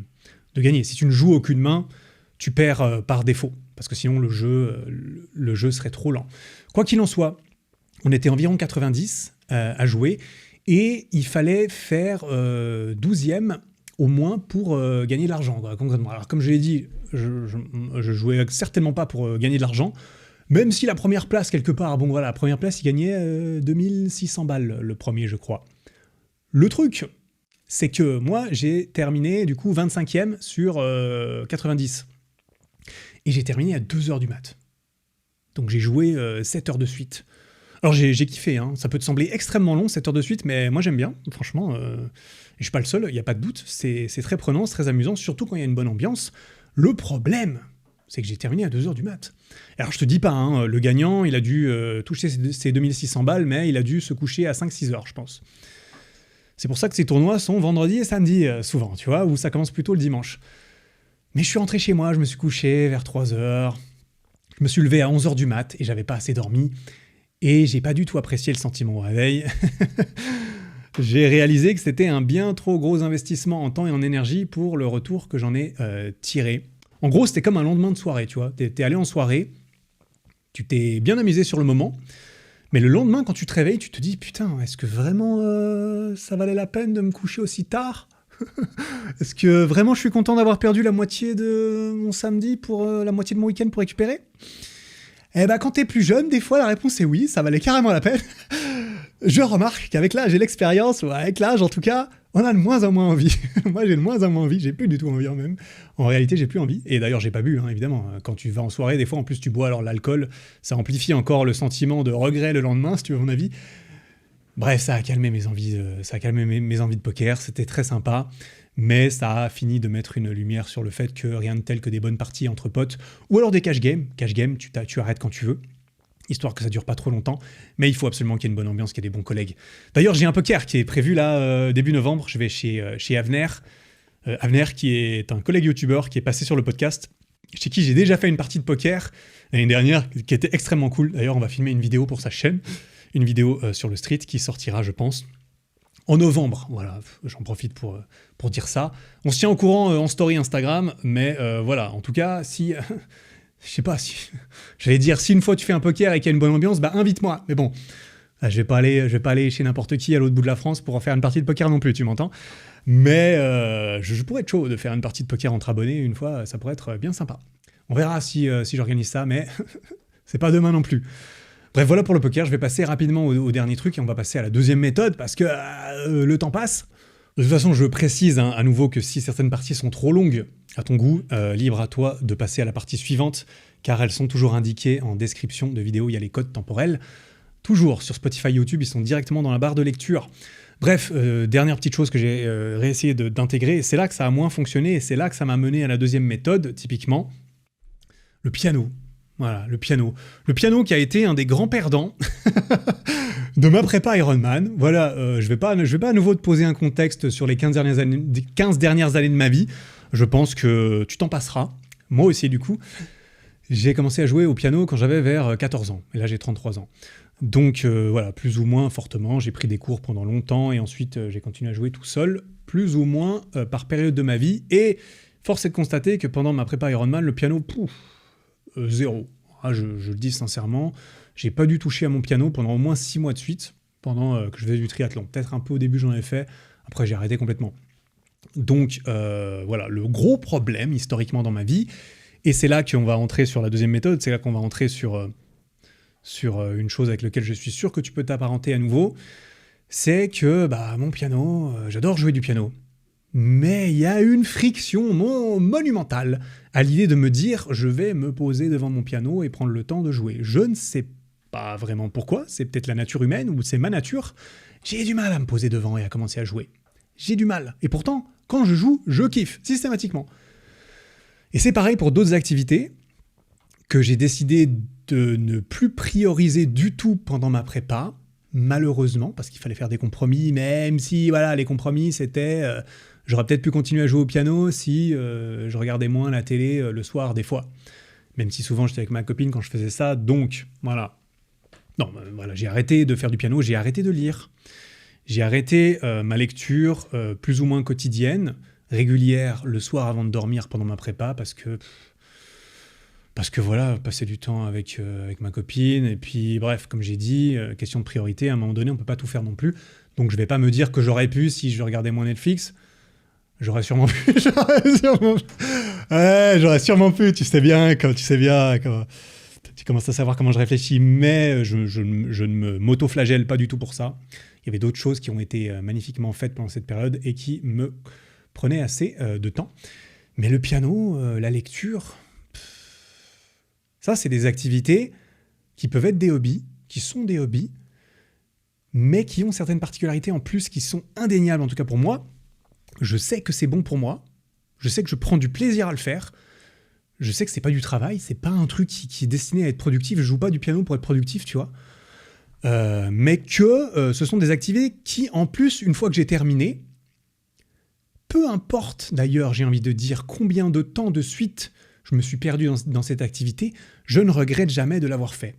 gagner. Si tu ne joues aucune main, tu perds par défaut, parce que sinon le jeu serait trop lent. Quoi qu'il en soit, on était environ 90 à jouer, et il fallait faire 12e au moins pour gagner de l'argent, concrètement. Alors comme je l'ai dit, je jouais certainement pas pour gagner de l'argent, même si la première place quelque part, la première place il gagnait 2600 balles le premier, je crois. Le truc, c'est que moi j'ai terminé du coup 25e sur 90, et j'ai terminé à 2h du mat. Donc j'ai joué 7 heures de suite. Alors j'ai kiffé, hein. Ça peut te sembler extrêmement long, 7 heures de suite, mais moi j'aime bien, franchement. Et je suis pas le seul, il n'y a pas de doute. C'est très prenant, c'est très amusant, surtout quand il y a une bonne ambiance. Le problème, c'est que j'ai terminé à 2 heures du mat. Alors je te dis pas, hein, le gagnant, il a dû toucher ses 2600 balles, mais il a dû se coucher à 5-6 heures, je pense. C'est pour ça que ces tournois sont vendredi et samedi, souvent, tu vois, où ça commence plutôt le dimanche. Mais je suis rentré chez moi, je me suis couché vers 3 heures. Je me suis levé à 11 heures du mat et j'avais pas assez dormi. Et j'ai pas du tout apprécié le sentiment au réveil. J'ai réalisé que c'était un bien trop gros investissement en temps et en énergie pour le retour que j'en ai tiré. En gros, c'était comme un lendemain de soirée, tu vois. T'es allé en soirée, tu t'es bien amusé sur le moment, mais le lendemain, quand tu te réveilles, tu te dis « Putain, est-ce que vraiment ça valait la peine de me coucher aussi tard ?» Est-ce que vraiment je suis content d'avoir perdu la moitié de mon samedi pour la moitié de mon week-end pour récupérer ? Eh ben, quand t'es plus jeune, des fois la réponse est oui, ça valait carrément la peine. Je remarque qu'avec l'âge et l'expérience, ou avec l'âge en tout cas, on a de moins en moins envie. Moi j'ai de moins en moins envie, j'ai plus du tout envie même. En réalité j'ai plus envie. Et d'ailleurs j'ai pas bu, hein, évidemment. Quand tu vas en soirée, des fois en plus tu bois, alors l'alcool, ça amplifie encore le sentiment de regret le lendemain, si tu veux mon avis. Bref, ça a calmé mes envies de poker, c'était très sympa, mais ça a fini de mettre une lumière sur le fait que rien de tel que des bonnes parties entre potes, ou alors des cash games. Cash game, tu arrêtes quand tu veux, histoire que ça dure pas trop longtemps, mais il faut absolument qu'il y ait une bonne ambiance, qu'il y ait des bons collègues. D'ailleurs, j'ai un poker qui est prévu là, début novembre, je vais chez Avner, Avner qui est un collègue youtubeur qui est passé sur le podcast, chez qui j'ai déjà fait une partie de poker l'année dernière, qui était extrêmement cool. D'ailleurs, on va filmer une vidéo pour sa chaîne, une vidéo sur le street qui sortira, je pense, en novembre. Voilà, j'en profite pour dire ça. On se tient au courant en story Instagram, mais voilà, en tout cas, si... je sais pas, si... J'allais dire, si une fois tu fais un poker et qu'il y a une bonne ambiance, bah invite-moi. Mais bon, là, je vais pas aller chez n'importe qui à l'autre bout de la France pour en faire une partie de poker non plus, tu m'entends ? Mais je pourrais être chaud de faire une partie de poker entre abonnés une fois, ça pourrait être bien sympa. On verra si j'organise ça, mais c'est pas demain non plus. Bref, voilà pour le poker, je vais passer rapidement au dernier truc et on va passer à la deuxième méthode parce que le temps passe. De toute façon, je précise à nouveau que si certaines parties sont trop longues à ton goût, libre à toi de passer à la partie suivante car elles sont toujours indiquées en description de vidéo, il y a les codes temporels. Toujours sur Spotify, YouTube, ils sont directement dans la barre de lecture. Bref, dernière petite chose que j'ai réessayé d'intégrer, et c'est là que ça a moins fonctionné et c'est là que ça m'a mené à la deuxième méthode, typiquement, le piano. Voilà, le piano. Le piano qui a été un des grands perdants de ma prépa Ironman. Voilà, je vais pas à nouveau te poser un contexte sur les 15 dernières années de ma vie. Je pense que tu t'en passeras. Moi aussi, du coup. J'ai commencé à jouer au piano quand j'avais vers 14 ans. Et là, j'ai 33 ans. Donc, voilà, plus ou moins fortement. J'ai pris des cours pendant longtemps et ensuite, j'ai continué à jouer tout seul, plus ou moins par période de ma vie. Et force est de constater que pendant ma prépa Ironman, le piano, zéro. Ah, je le dis sincèrement, j'ai pas dû toucher à mon piano pendant au moins 6 mois de suite, pendant que je faisais du triathlon. Peut-être un peu au début j'en ai fait, après j'ai arrêté complètement. Donc voilà, le gros problème historiquement dans ma vie, et c'est là qu'on va entrer sur la deuxième méthode, c'est là qu'on va entrer sur une chose avec laquelle je suis sûr que tu peux t'apparenter à nouveau, c'est que mon piano, j'adore jouer du piano. Mais il y a une friction monumentale à l'idée de me dire « je vais me poser devant mon piano et prendre le temps de jouer ». Je ne sais pas vraiment pourquoi, c'est peut-être la nature humaine ou c'est ma nature. J'ai du mal à me poser devant et à commencer à jouer. J'ai du mal. Et pourtant, quand je joue, je kiffe, systématiquement. Et c'est pareil pour d'autres activités que j'ai décidé de ne plus prioriser du tout pendant ma prépa, malheureusement, parce qu'il fallait faire des compromis, même si voilà, les compromis, c'était... J'aurais peut-être pu continuer à jouer au piano si je regardais moins la télé le soir, des fois. Même si souvent j'étais avec ma copine quand je faisais ça, donc voilà. Non, voilà, j'ai arrêté de faire du piano, j'ai arrêté de lire. J'ai arrêté ma lecture plus ou moins quotidienne, régulière, le soir avant de dormir pendant ma prépa, parce que voilà, passer du temps avec ma copine, et puis bref, comme j'ai dit, question de priorité, à un moment donné, on peut pas tout faire non plus. Donc je vais pas me dire que j'aurais pu si je regardais moins Netflix. J'aurais sûrement pu, j'aurais sûrement pu, tu sais bien, quand tu commences à savoir comment je réfléchis, mais je ne me m'auto-flagelle pas du tout pour ça. Il y avait d'autres choses qui ont été magnifiquement faites pendant cette période et qui me prenaient assez de temps. Mais le piano, la lecture, ça c'est des activités qui peuvent être des hobbies, qui sont des hobbies, mais qui ont certaines particularités en plus qui sont indéniables, en tout cas pour moi. Je sais que c'est bon pour moi, je sais que je prends du plaisir à le faire, je sais que c'est pas du travail, c'est pas un truc qui est destiné à être productif, je joue pas du piano pour être productif, tu vois. Mais que ce sont des activités qui, en plus, une fois que j'ai terminé, peu importe d'ailleurs, j'ai envie de dire, combien de temps de suite je me suis perdu dans cette activité, je ne regrette jamais de l'avoir fait.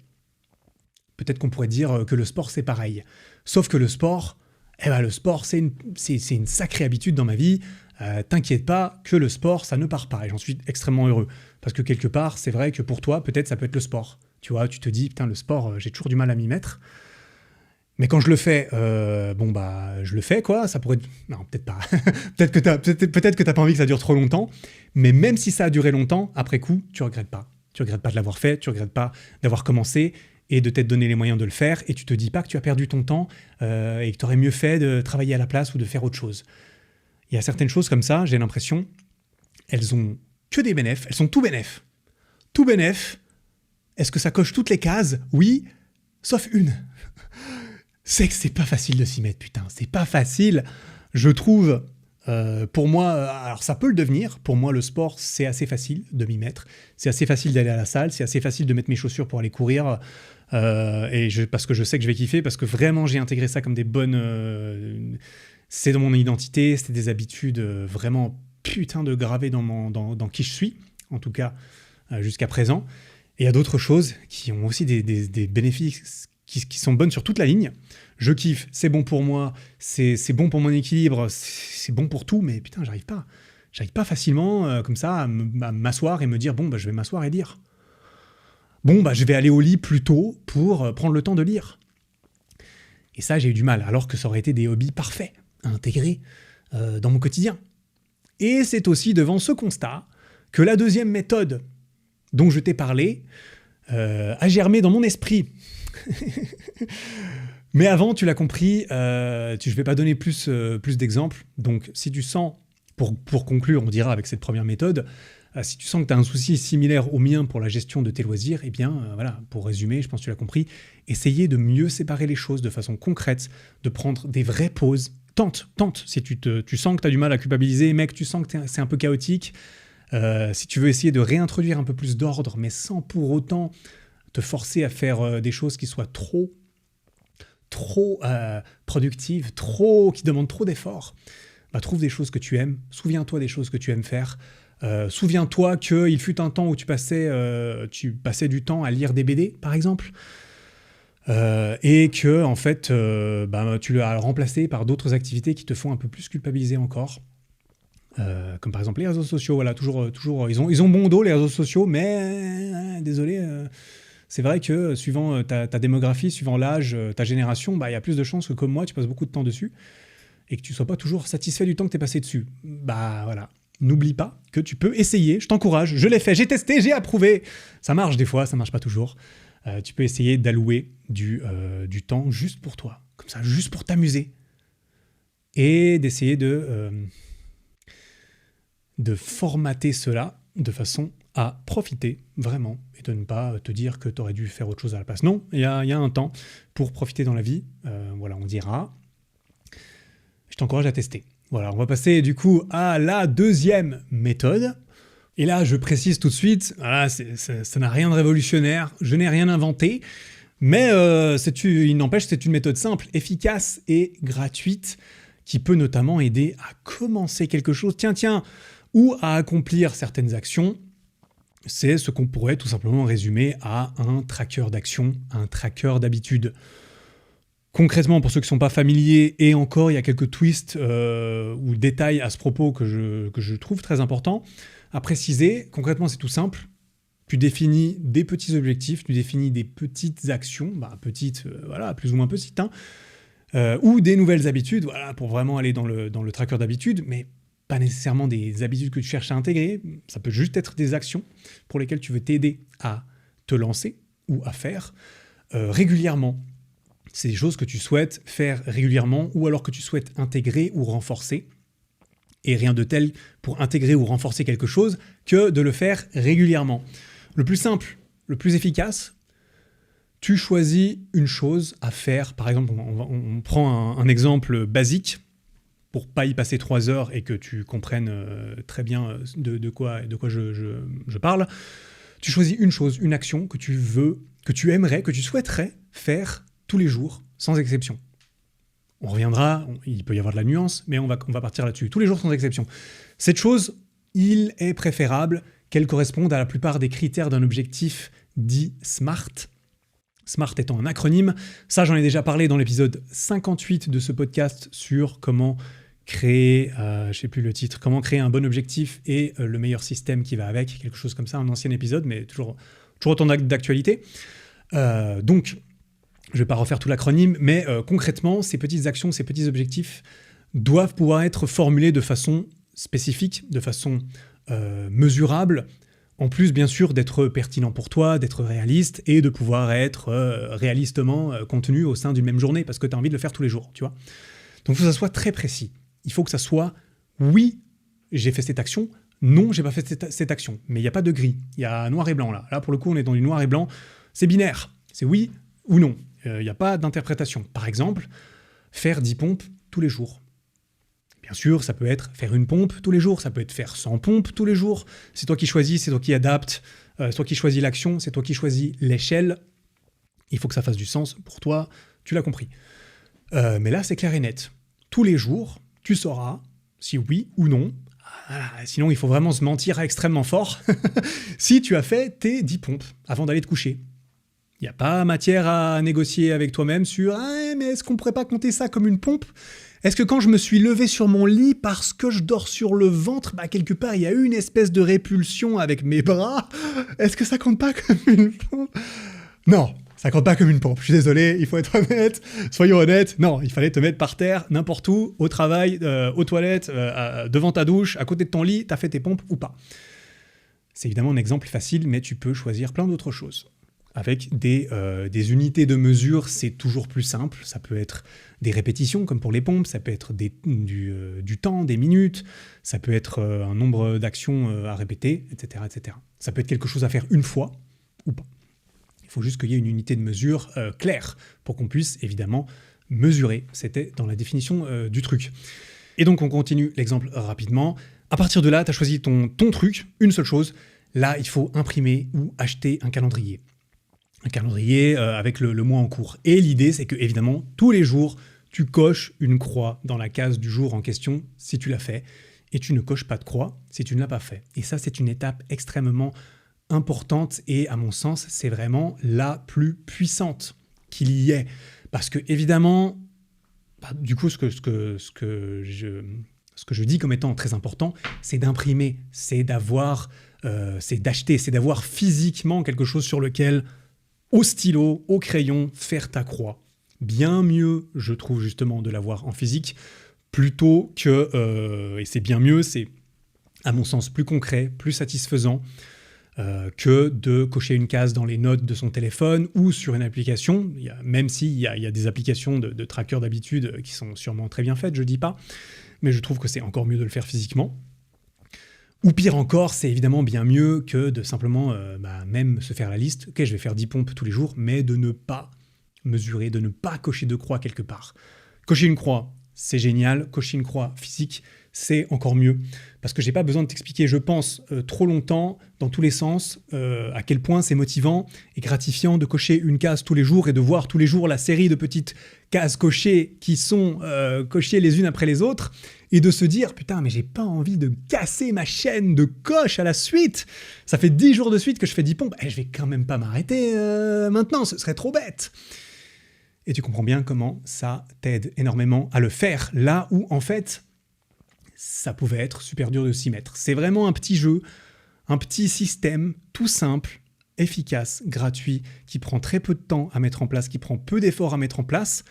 Peut-être qu'on pourrait dire que le sport, c'est pareil. Sauf que le sport, le sport, c'est une sacrée habitude dans ma vie. T'inquiète pas que le sport, ça ne part pas. Et j'en suis extrêmement heureux. Parce que quelque part, c'est vrai que pour toi, peut-être ça peut être le sport. Tu vois, tu te dis, putain, le sport, j'ai toujours du mal à m'y mettre. Mais quand je le fais, je le fais, quoi. Ça pourrait... Non, peut-être pas. peut-être que t'as pas envie que ça dure trop longtemps. Mais même si ça a duré longtemps, après coup, tu regrettes pas. Tu regrettes pas de l'avoir fait, tu regrettes pas d'avoir commencé et de t'être donné les moyens de le faire. Et tu te dis pas que tu as perdu ton temps et que tu aurais mieux fait de travailler à la place ou de faire autre chose. Il y a certaines choses comme ça, j'ai l'impression, elles ont que des bénéfices. Elles sont tout bénéf. Tout bénéf. Est-ce que ça coche toutes les cases? Oui, sauf une. C'est que c'est pas facile de s'y mettre, putain. C'est pas facile. Je trouve, pour moi, alors ça peut le devenir. Pour moi, le sport, c'est assez facile de m'y mettre. C'est assez facile d'aller à la salle. C'est assez facile de mettre mes chaussures pour aller courir. Parce que je sais que je vais kiffer. Parce que vraiment, j'ai intégré ça comme des bonnes... c'est dans mon identité. C'est des habitudes vraiment putain de gravées dans qui je suis. En tout cas, jusqu'à présent. Et il y a d'autres choses qui ont aussi des bénéfices qui sont bonnes sur toute la ligne. Je kiffe, c'est bon pour moi, c'est bon pour mon équilibre, c'est bon pour tout, mais putain, j'arrive pas. J'arrive pas facilement, comme ça, à m'asseoir et me dire, je vais m'asseoir et lire. Je vais aller au lit plus tôt pour prendre le temps de lire. Et ça, j'ai eu du mal, alors que ça aurait été des hobbies parfaits à intégrer dans mon quotidien. Et c'est aussi devant ce constat que la deuxième méthode dont je t'ai parlé a germé dans mon esprit. Mais avant, tu l'as compris, je ne vais pas donner plus d'exemples. Donc, si tu sens, pour conclure, on dira avec cette première méthode, si tu sens que tu as un souci similaire au mien pour la gestion de tes loisirs, eh bien, voilà, pour résumer, je pense que tu l'as compris, essayez de mieux séparer les choses de façon concrète, de prendre des vraies pauses. Tente. Si tu sens que tu as du mal à culpabiliser, mec, tu sens que c'est un peu chaotique, si tu veux essayer de réintroduire un peu plus d'ordre, mais sans pour autant te forcer à faire des choses qui soient trop productives, qui demandent trop d'efforts, trouve des choses que tu aimes, souviens-toi des choses que tu aimes faire, souviens-toi qu'il fut un temps où tu passais du temps à lire des BD, par exemple, et que en fait, tu l'as remplacé par d'autres activités qui te font un peu plus culpabiliser encore. Comme par exemple les réseaux sociaux, voilà, toujours ils ont bon dos les réseaux sociaux, mais désolé, c'est vrai que suivant ta démographie, suivant l'âge, ta génération, il y a plus de chances que comme moi, tu passes beaucoup de temps dessus et que tu sois pas toujours satisfait du temps que tu es passé dessus. Voilà, n'oublie pas que tu peux essayer, je t'encourage, je l'ai fait, j'ai testé, j'ai approuvé. Ça marche des fois, ça marche pas toujours. Tu peux essayer d'allouer du temps juste pour toi, comme ça, juste pour t'amuser et d'essayer de formater cela de façon à profiter vraiment et de ne pas te dire que tu aurais dû faire autre chose à la place. Non, il y a un temps pour profiter dans la vie. On dira. Je t'encourage à tester. Voilà, on va passer du coup à la deuxième méthode. Et là, je précise tout de suite, voilà, ça n'a rien de révolutionnaire, je n'ai rien inventé, mais il n'empêche, c'est une méthode simple, efficace et gratuite qui peut notamment aider à commencer quelque chose. Tiens, ou à accomplir certaines actions. C'est ce qu'on pourrait tout simplement résumer à un tracker d'action, un tracker d'habitude. Concrètement, pour ceux qui ne sont pas familiers, et encore, il y a quelques twists ou détails à ce propos que je trouve très importants à préciser. Concrètement, c'est tout simple. Tu définis des petits objectifs, tu définis des petites actions, petites, plus ou moins petites, ou des nouvelles habitudes, pour vraiment aller dans le tracker d'habitude, mais pas nécessairement des habitudes que tu cherches à intégrer, ça peut juste être des actions pour lesquelles tu veux t'aider à te lancer ou à faire régulièrement. C'est des choses que tu souhaites faire régulièrement ou alors que tu souhaites intégrer ou renforcer. Et rien de tel pour intégrer ou renforcer quelque chose que de le faire régulièrement. Le plus simple, le plus efficace, Tu choisis une chose à faire. Par exemple, on prend un exemple basique pour pas y passer 3 heures et que tu comprennes très bien de quoi je parle. Tu choisis une chose, une action que tu veux, que tu aimerais, que tu souhaiterais faire tous les jours, sans exception. On reviendra, il peut y avoir de la nuance, mais on va partir là-dessus. Tous les jours sans exception. Cette chose, il est préférable qu'elle corresponde à la plupart des critères d'un objectif dit SMART. SMART étant un acronyme. Ça, j'en ai déjà parlé dans l'épisode 58 de ce podcast sur comment créer, je sais plus le titre, comment créer un bon objectif et le meilleur système qui va avec, quelque chose comme ça, un ancien épisode, mais toujours autant d'actualité. Donc, je ne vais pas refaire tout l'acronyme, mais concrètement, ces petites actions, ces petits objectifs doivent pouvoir être formulés de façon spécifique, de façon mesurable, en plus, bien sûr, d'être pertinent pour toi, d'être réaliste et de pouvoir être réalistement contenu au sein d'une même journée parce que tu as envie de le faire tous les jours, tu vois. Donc, il faut que ça soit très précis. Il faut que ça soit « oui, j'ai fait cette action », « non, j'ai pas fait cette action ». Mais il n'y a pas de gris. Il y a noir et blanc, là. Là, pour le coup, on est dans du noir et blanc. C'est binaire. C'est oui ou non. Il n'y a pas d'interprétation. Par exemple, faire 10 pompes tous les jours. Bien sûr, ça peut être faire une pompe tous les jours, ça peut être faire 100 pompes tous les jours. C'est toi qui choisis, c'est toi qui adaptes, c'est toi qui choisis l'action, c'est toi qui choisis l'échelle. Il faut que ça fasse du sens pour toi, tu l'as compris. Mais là, c'est clair et net. Tous les jours, tu sauras si oui ou non. Voilà, sinon, il faut vraiment se mentir extrêmement fort. Si tu as fait tes 10 pompes avant d'aller te coucher. Il n'y a pas matière à négocier avec toi-même sur « Ah, mais est-ce qu'on ne pourrait pas compter ça comme une pompe ? Est-ce que quand je me suis levé sur mon lit parce que je dors sur le ventre, quelque part, il y a eu une espèce de répulsion avec mes bras ? Est-ce que ça compte pas comme une pompe ? Non, ça compte pas comme une pompe. Je suis désolé, il faut être honnête. Soyons honnêtes. Non, il fallait te mettre par terre, n'importe où, au travail, aux toilettes, devant ta douche, à côté de ton lit, t'as fait tes pompes ou pas. C'est évidemment un exemple facile, mais tu peux choisir plein d'autres choses. Avec des unités de mesure, c'est toujours plus simple. Ça peut être des répétitions, comme pour les pompes, ça peut être du temps, des minutes, ça peut être un nombre d'actions à répéter, etc., etc. Ça peut être quelque chose à faire une fois ou pas. Il faut juste qu'il y ait une unité de mesure claire pour qu'on puisse évidemment mesurer. C'était dans la définition du truc. Et donc, on continue l'exemple rapidement. À partir de là, tu as choisi ton truc, une seule chose. Là, il faut imprimer ou acheter un calendrier. Un calendrier avec le mois en cours. Et l'idée, c'est que, évidemment, tous les jours, tu coches une croix dans la case du jour en question si tu l'as fait, et tu ne coches pas de croix si tu ne l'as pas fait. Et ça, c'est une étape extrêmement importante et, à mon sens, c'est vraiment la plus puissante qu'il y ait. Parce que, évidemment, du coup, ce que je dis comme étant très important, c'est d'imprimer, c'est d'acheter, c'est d'avoir physiquement quelque chose sur lequel au stylo, au crayon, faire ta croix. Bien mieux, je trouve justement, de l'avoir en physique, plutôt que, et c'est bien mieux, c'est à mon sens plus concret, plus satisfaisant, que de cocher une case dans les notes de son téléphone ou sur une application, même s'il y a des applications de tracker d'habitude qui sont sûrement très bien faites, je dis pas, mais je trouve que c'est encore mieux de le faire physiquement. Ou pire encore, c'est évidemment bien mieux que de simplement même se faire la liste. Ok, je vais faire 10 pompes tous les jours, mais de ne pas mesurer, de ne pas cocher de croix quelque part. Cocher une croix, c'est génial. Cocher une croix physique, c'est encore mieux. Parce que j'ai pas besoin de t'expliquer, je pense, trop longtemps, dans tous les sens, à quel point c'est motivant et gratifiant de cocher une case tous les jours et de voir tous les jours la série de petites cases cochées qui sont cochées les unes après les autres et de se dire « Putain, mais j'ai pas envie de casser ma chaîne de coche à la suite. Ça fait 10 jours de suite que je fais 10 pompes. Je vais quand même pas m'arrêter maintenant, ce serait trop bête. » Et tu comprends bien comment ça t'aide énormément à le faire, là où, en fait, ça pouvait être super dur de s'y mettre. C'est vraiment un petit jeu, un petit système tout simple, efficace, gratuit, qui prend très peu de temps à mettre en place, qui prend peu d'efforts à mettre en place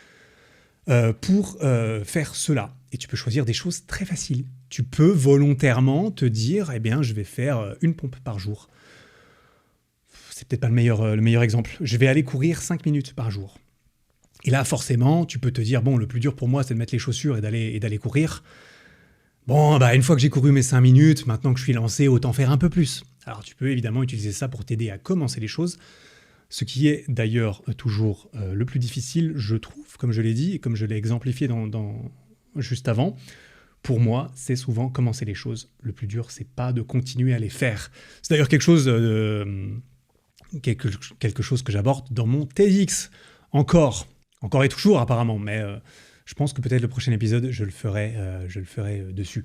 pour faire cela. Et tu peux choisir des choses très faciles. Tu peux volontairement te dire, eh bien, je vais faire une pompe par jour. C'est peut-être pas le meilleur exemple. Je vais aller courir 5 minutes par jour. Et là, forcément, tu peux te dire, bon, le plus dur pour moi, c'est de mettre les chaussures et d'aller courir. Bon, une fois que j'ai couru mes 5 minutes, maintenant que je suis lancé, autant faire un peu plus. Alors, tu peux évidemment utiliser ça pour t'aider à commencer les choses. Ce qui est d'ailleurs toujours le plus difficile, je trouve, comme je l'ai dit et comme je l'ai exemplifié juste avant. Pour moi, c'est souvent commencer les choses. Le plus dur, c'est pas de continuer à les faire. C'est d'ailleurs quelque chose que j'aborde dans mon TEDx. Encore et toujours apparemment, mais je pense que peut-être le prochain épisode, je le ferai dessus.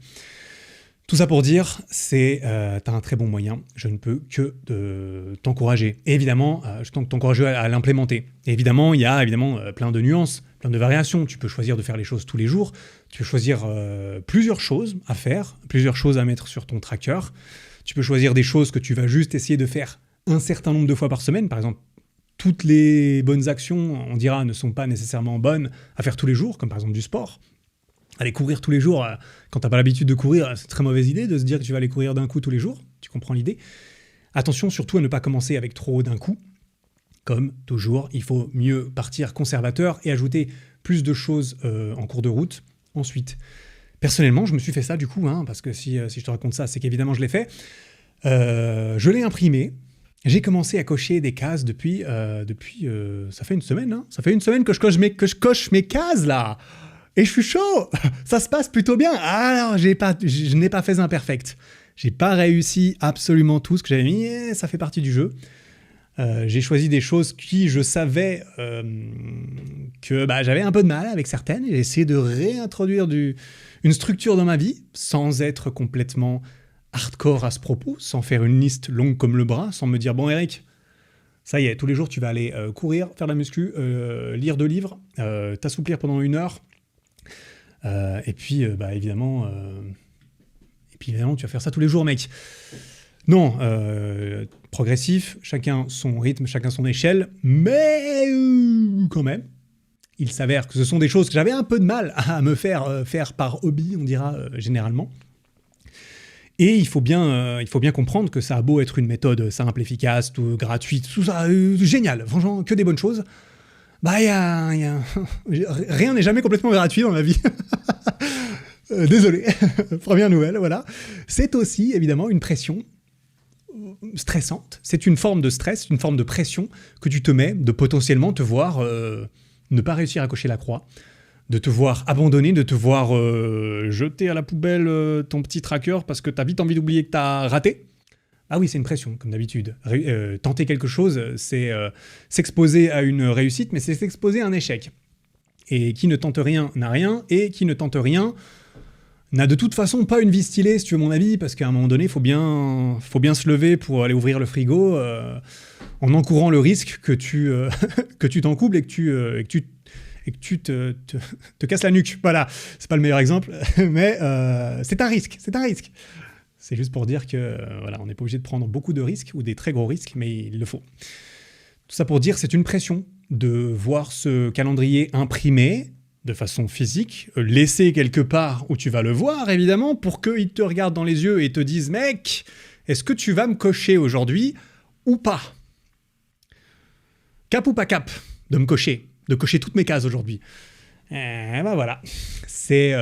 Tout ça pour dire, t'as un très bon moyen, je ne peux que t'encourager. Et évidemment, je t'encourage à l'implémenter. Et évidemment, il y a plein de nuances, plein de variations. Tu peux choisir de faire les choses tous les jours, tu peux choisir plusieurs choses à faire, plusieurs choses à mettre sur ton tracker. Tu peux choisir des choses que tu vas juste essayer de faire un certain nombre de fois par semaine. Par exemple, toutes les bonnes actions, on dira, ne sont pas nécessairement bonnes à faire tous les jours, comme par exemple du sport. Aller courir tous les jours, quand tu n'as pas l'habitude de courir, c'est une très mauvaise idée de se dire que tu vas aller courir d'un coup tous les jours. Tu comprends l'idée. Attention surtout à ne pas commencer avec trop d'un coup. Comme toujours, il faut mieux partir conservateur et ajouter plus de choses en cours de route. Ensuite, personnellement, je me suis fait ça du coup, parce que si je te raconte ça, c'est qu'évidemment je l'ai fait. Je l'ai imprimé. J'ai commencé à cocher des cases depuis ça fait une semaine. Ça fait une semaine que je coche mes cases là. Et je suis chaud. Ça se passe plutôt bien. Alors, je n'ai pas fait imperfect. J'ai pas réussi absolument tout ce que j'avais mis. Ça fait partie du jeu. J'ai choisi des choses qui, je savais que j'avais un peu de mal avec certaines. J'ai essayé de réintroduire une structure dans ma vie sans être complètement hardcore à ce propos, sans faire une liste longue comme le bras, sans me dire « Bon, Eric, ça y est, tous les jours, tu vas aller courir, faire de la muscu, lire 2 livres, t'assouplir pendant 1 heure. Et puis, évidemment, tu vas faire ça tous les jours, mec. » Non, progressif, chacun son rythme, chacun son échelle, mais quand même, il s'avère que ce sont des choses que j'avais un peu de mal à me faire par hobby, on dira généralement. Et il faut bien comprendre que ça a beau être une méthode simple, efficace, gratuite, tout ça, génial, franchement, que des bonnes choses. Rien n'est jamais complètement gratuit dans la vie. Désolé, première nouvelle, voilà. C'est aussi, évidemment, une pression stressante. C'est une forme de stress, une forme de pression que tu te mets de potentiellement te voir ne pas réussir à cocher la croix, de te voir abandonner, de te voir jeter à la poubelle ton petit tracker parce que tu as vite envie d'oublier que tu as raté. Ah oui, c'est une pression, comme d'habitude. Tenter quelque chose, c'est s'exposer à une réussite, mais c'est s'exposer à un échec. Et qui ne tente rien n'a rien, et qui ne tente rien n'a de toute façon pas une vie stylée, si tu veux mon avis, parce qu'à un moment donné, il faut bien se lever pour aller ouvrir le frigo en encourant le risque que tu t'encoubles et que tu te casses la nuque. Voilà, c'est pas le meilleur exemple, mais c'est un risque. C'est juste pour dire que on n'est pas obligé de prendre beaucoup de risques ou des très gros risques, mais il le faut. Tout ça pour dire, c'est une pression de voir ce calendrier imprimé de façon physique, laissé quelque part où tu vas le voir, évidemment, pour qu'il te regarde dans les yeux et te dise « Mec, est-ce que tu vas me cocher aujourd'hui ou pas ?» Cap ou pas cap de cocher toutes mes cases aujourd'hui. Voilà. C'est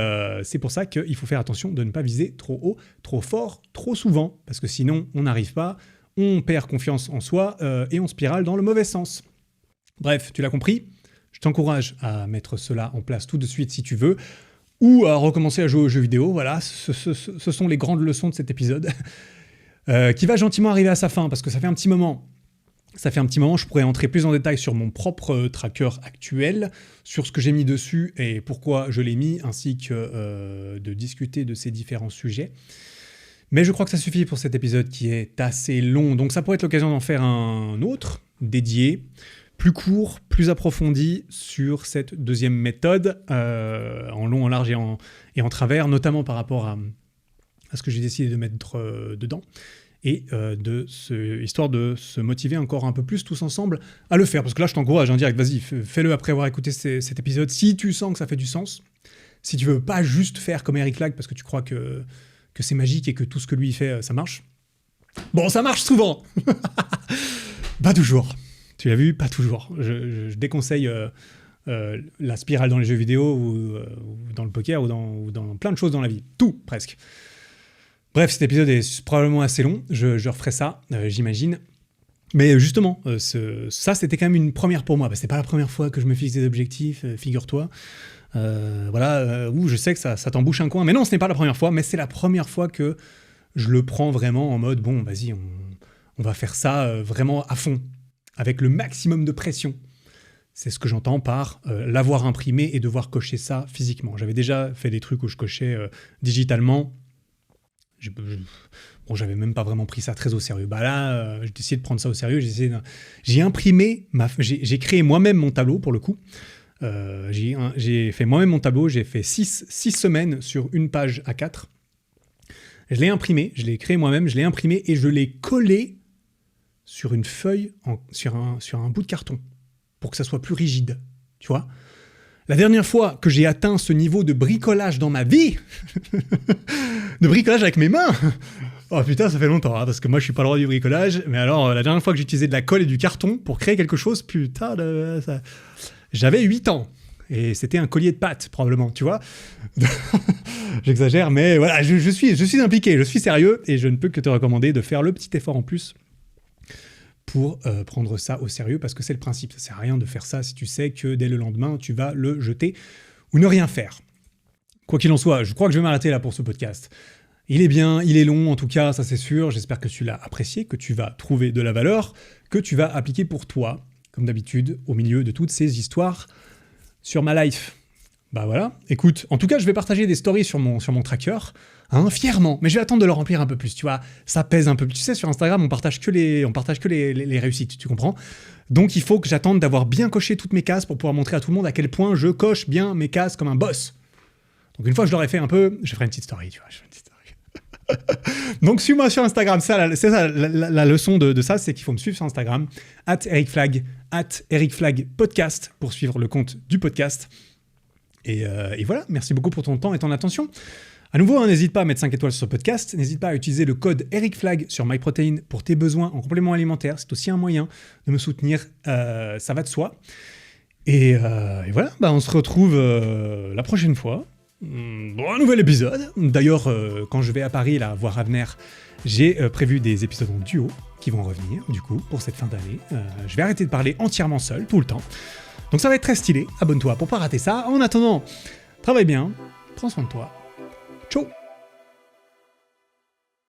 pour ça qu'il faut faire attention de ne pas viser trop haut, trop fort, trop souvent, parce que sinon, on n'arrive pas, on perd confiance en soi et on spirale dans le mauvais sens. Bref, tu l'as compris ? Je t'encourage à mettre cela en place tout de suite si tu veux, ou à recommencer à jouer aux jeux vidéo. Voilà, ce sont les grandes leçons de cet épisode, qui va gentiment arriver à sa fin, parce que ça fait un petit moment, je pourrais entrer plus en détail sur mon propre tracker actuel, sur ce que j'ai mis dessus et pourquoi je l'ai mis, ainsi que de discuter de ces différents sujets. Mais je crois que ça suffit pour cet épisode qui est assez long, donc ça pourrait être l'occasion d'en faire un autre, dédié, plus court, plus approfondi sur cette deuxième méthode, en long, en large et en travers, notamment par rapport à ce que j'ai décidé de mettre dedans, et histoire de se motiver encore un peu plus tous ensemble à le faire. Parce que là, je t'encourage, direct, vas-y, fais-le après avoir écouté cet épisode, si tu sens que ça fait du sens, si tu veux pas juste faire comme Eric Lac, parce que tu crois que c'est magique et que tout ce que lui fait, ça marche. Bon, ça marche souvent. Pas toujours. Tu l'as vu, pas toujours. Je déconseille la spirale dans les jeux vidéo ou dans le poker ou dans plein de choses dans la vie. Tout, presque. Bref, cet épisode est probablement assez long. Je referai ça, j'imagine. Mais justement, ça, c'était quand même une première pour moi. C'est pas la première fois que je me fixe des objectifs, figure-toi. Je sais que ça t'embouche un coin. Mais non, ce n'est pas la première fois, mais c'est la première fois que je le prends vraiment en mode, bon, vas-y, on va faire ça vraiment à fond, avec le maximum de pression. C'est ce que j'entends par l'avoir imprimé et devoir cocher ça physiquement. J'avais déjà fait des trucs où je cochais digitalement. J'avais même pas vraiment pris ça très au sérieux. Là, j'ai décidé de prendre ça au sérieux. J'ai imprimé, j'ai créé moi-même mon tableau pour le coup. J'ai fait moi-même mon tableau. J'ai fait 6 semaines sur une page A4. Je l'ai imprimé, je l'ai créé moi-même, je l'ai imprimé et je l'ai collé sur une feuille, sur un bout de carton, pour que ça soit plus rigide. Tu vois ? La dernière fois que j'ai atteint ce niveau de bricolage dans ma vie, de bricolage avec mes mains, oh putain, ça fait longtemps, hein, parce que moi je suis pas le roi du bricolage, mais alors la dernière fois que j'ai utilisé de la colle et du carton pour créer quelque chose, putain, j'avais 8 ans. Et c'était un collier de pâtes, probablement, tu vois. J'exagère, mais voilà, je suis impliqué, je suis sérieux, et je ne peux que te recommander de faire le petit effort en plus pour prendre ça au sérieux, parce que c'est le principe. Ça sert à rien de faire ça si tu sais que dès le lendemain, tu vas le jeter ou ne rien faire. Quoi qu'il en soit, je crois que je vais m'arrêter là pour ce podcast. Il est bien, il est long, en tout cas, ça c'est sûr. J'espère que tu l'as apprécié, que tu vas trouver de la valeur, que tu vas appliquer pour toi, comme d'habitude, au milieu de toutes ces histoires sur ma life. Voilà. Écoute, en tout cas, je vais partager des stories sur mon tracker, fièrement. Mais je vais attendre de le remplir un peu plus, tu vois. Ça pèse un peu. Tu sais, sur Instagram, on partage que les réussites, tu comprends ? Donc, il faut que j'attende d'avoir bien coché toutes mes cases pour pouvoir montrer à tout le monde à quel point je coche bien mes cases comme un boss. Donc, une fois que je l'aurai fait un peu, je ferai une petite story, tu vois. Donc, suis-moi sur Instagram. C'est ça, la leçon de ça, c'est qu'il faut me suivre sur Instagram, @ericflag, @ericflagpodcast, pour suivre le compte du podcast. Et voilà, merci beaucoup pour ton temps et ton attention. À nouveau, n'hésite pas à mettre 5 étoiles sur ce podcast. N'hésite pas à utiliser le code EricFlag sur MyProtein pour tes besoins en compléments alimentaires. C'est aussi un moyen de me soutenir. Ça va de soi. Et voilà, on se retrouve la prochaine fois pour un nouvel épisode. D'ailleurs, quand je vais à Paris, là, voir Avner, j'ai prévu des épisodes en duo qui vont revenir, du coup, pour cette fin d'année. Je vais arrêter de parler entièrement seul, tout le temps. Donc ça va être très stylé. Abonne-toi pour pas rater ça. En attendant, travaille bien, prends soin de toi. Ciao.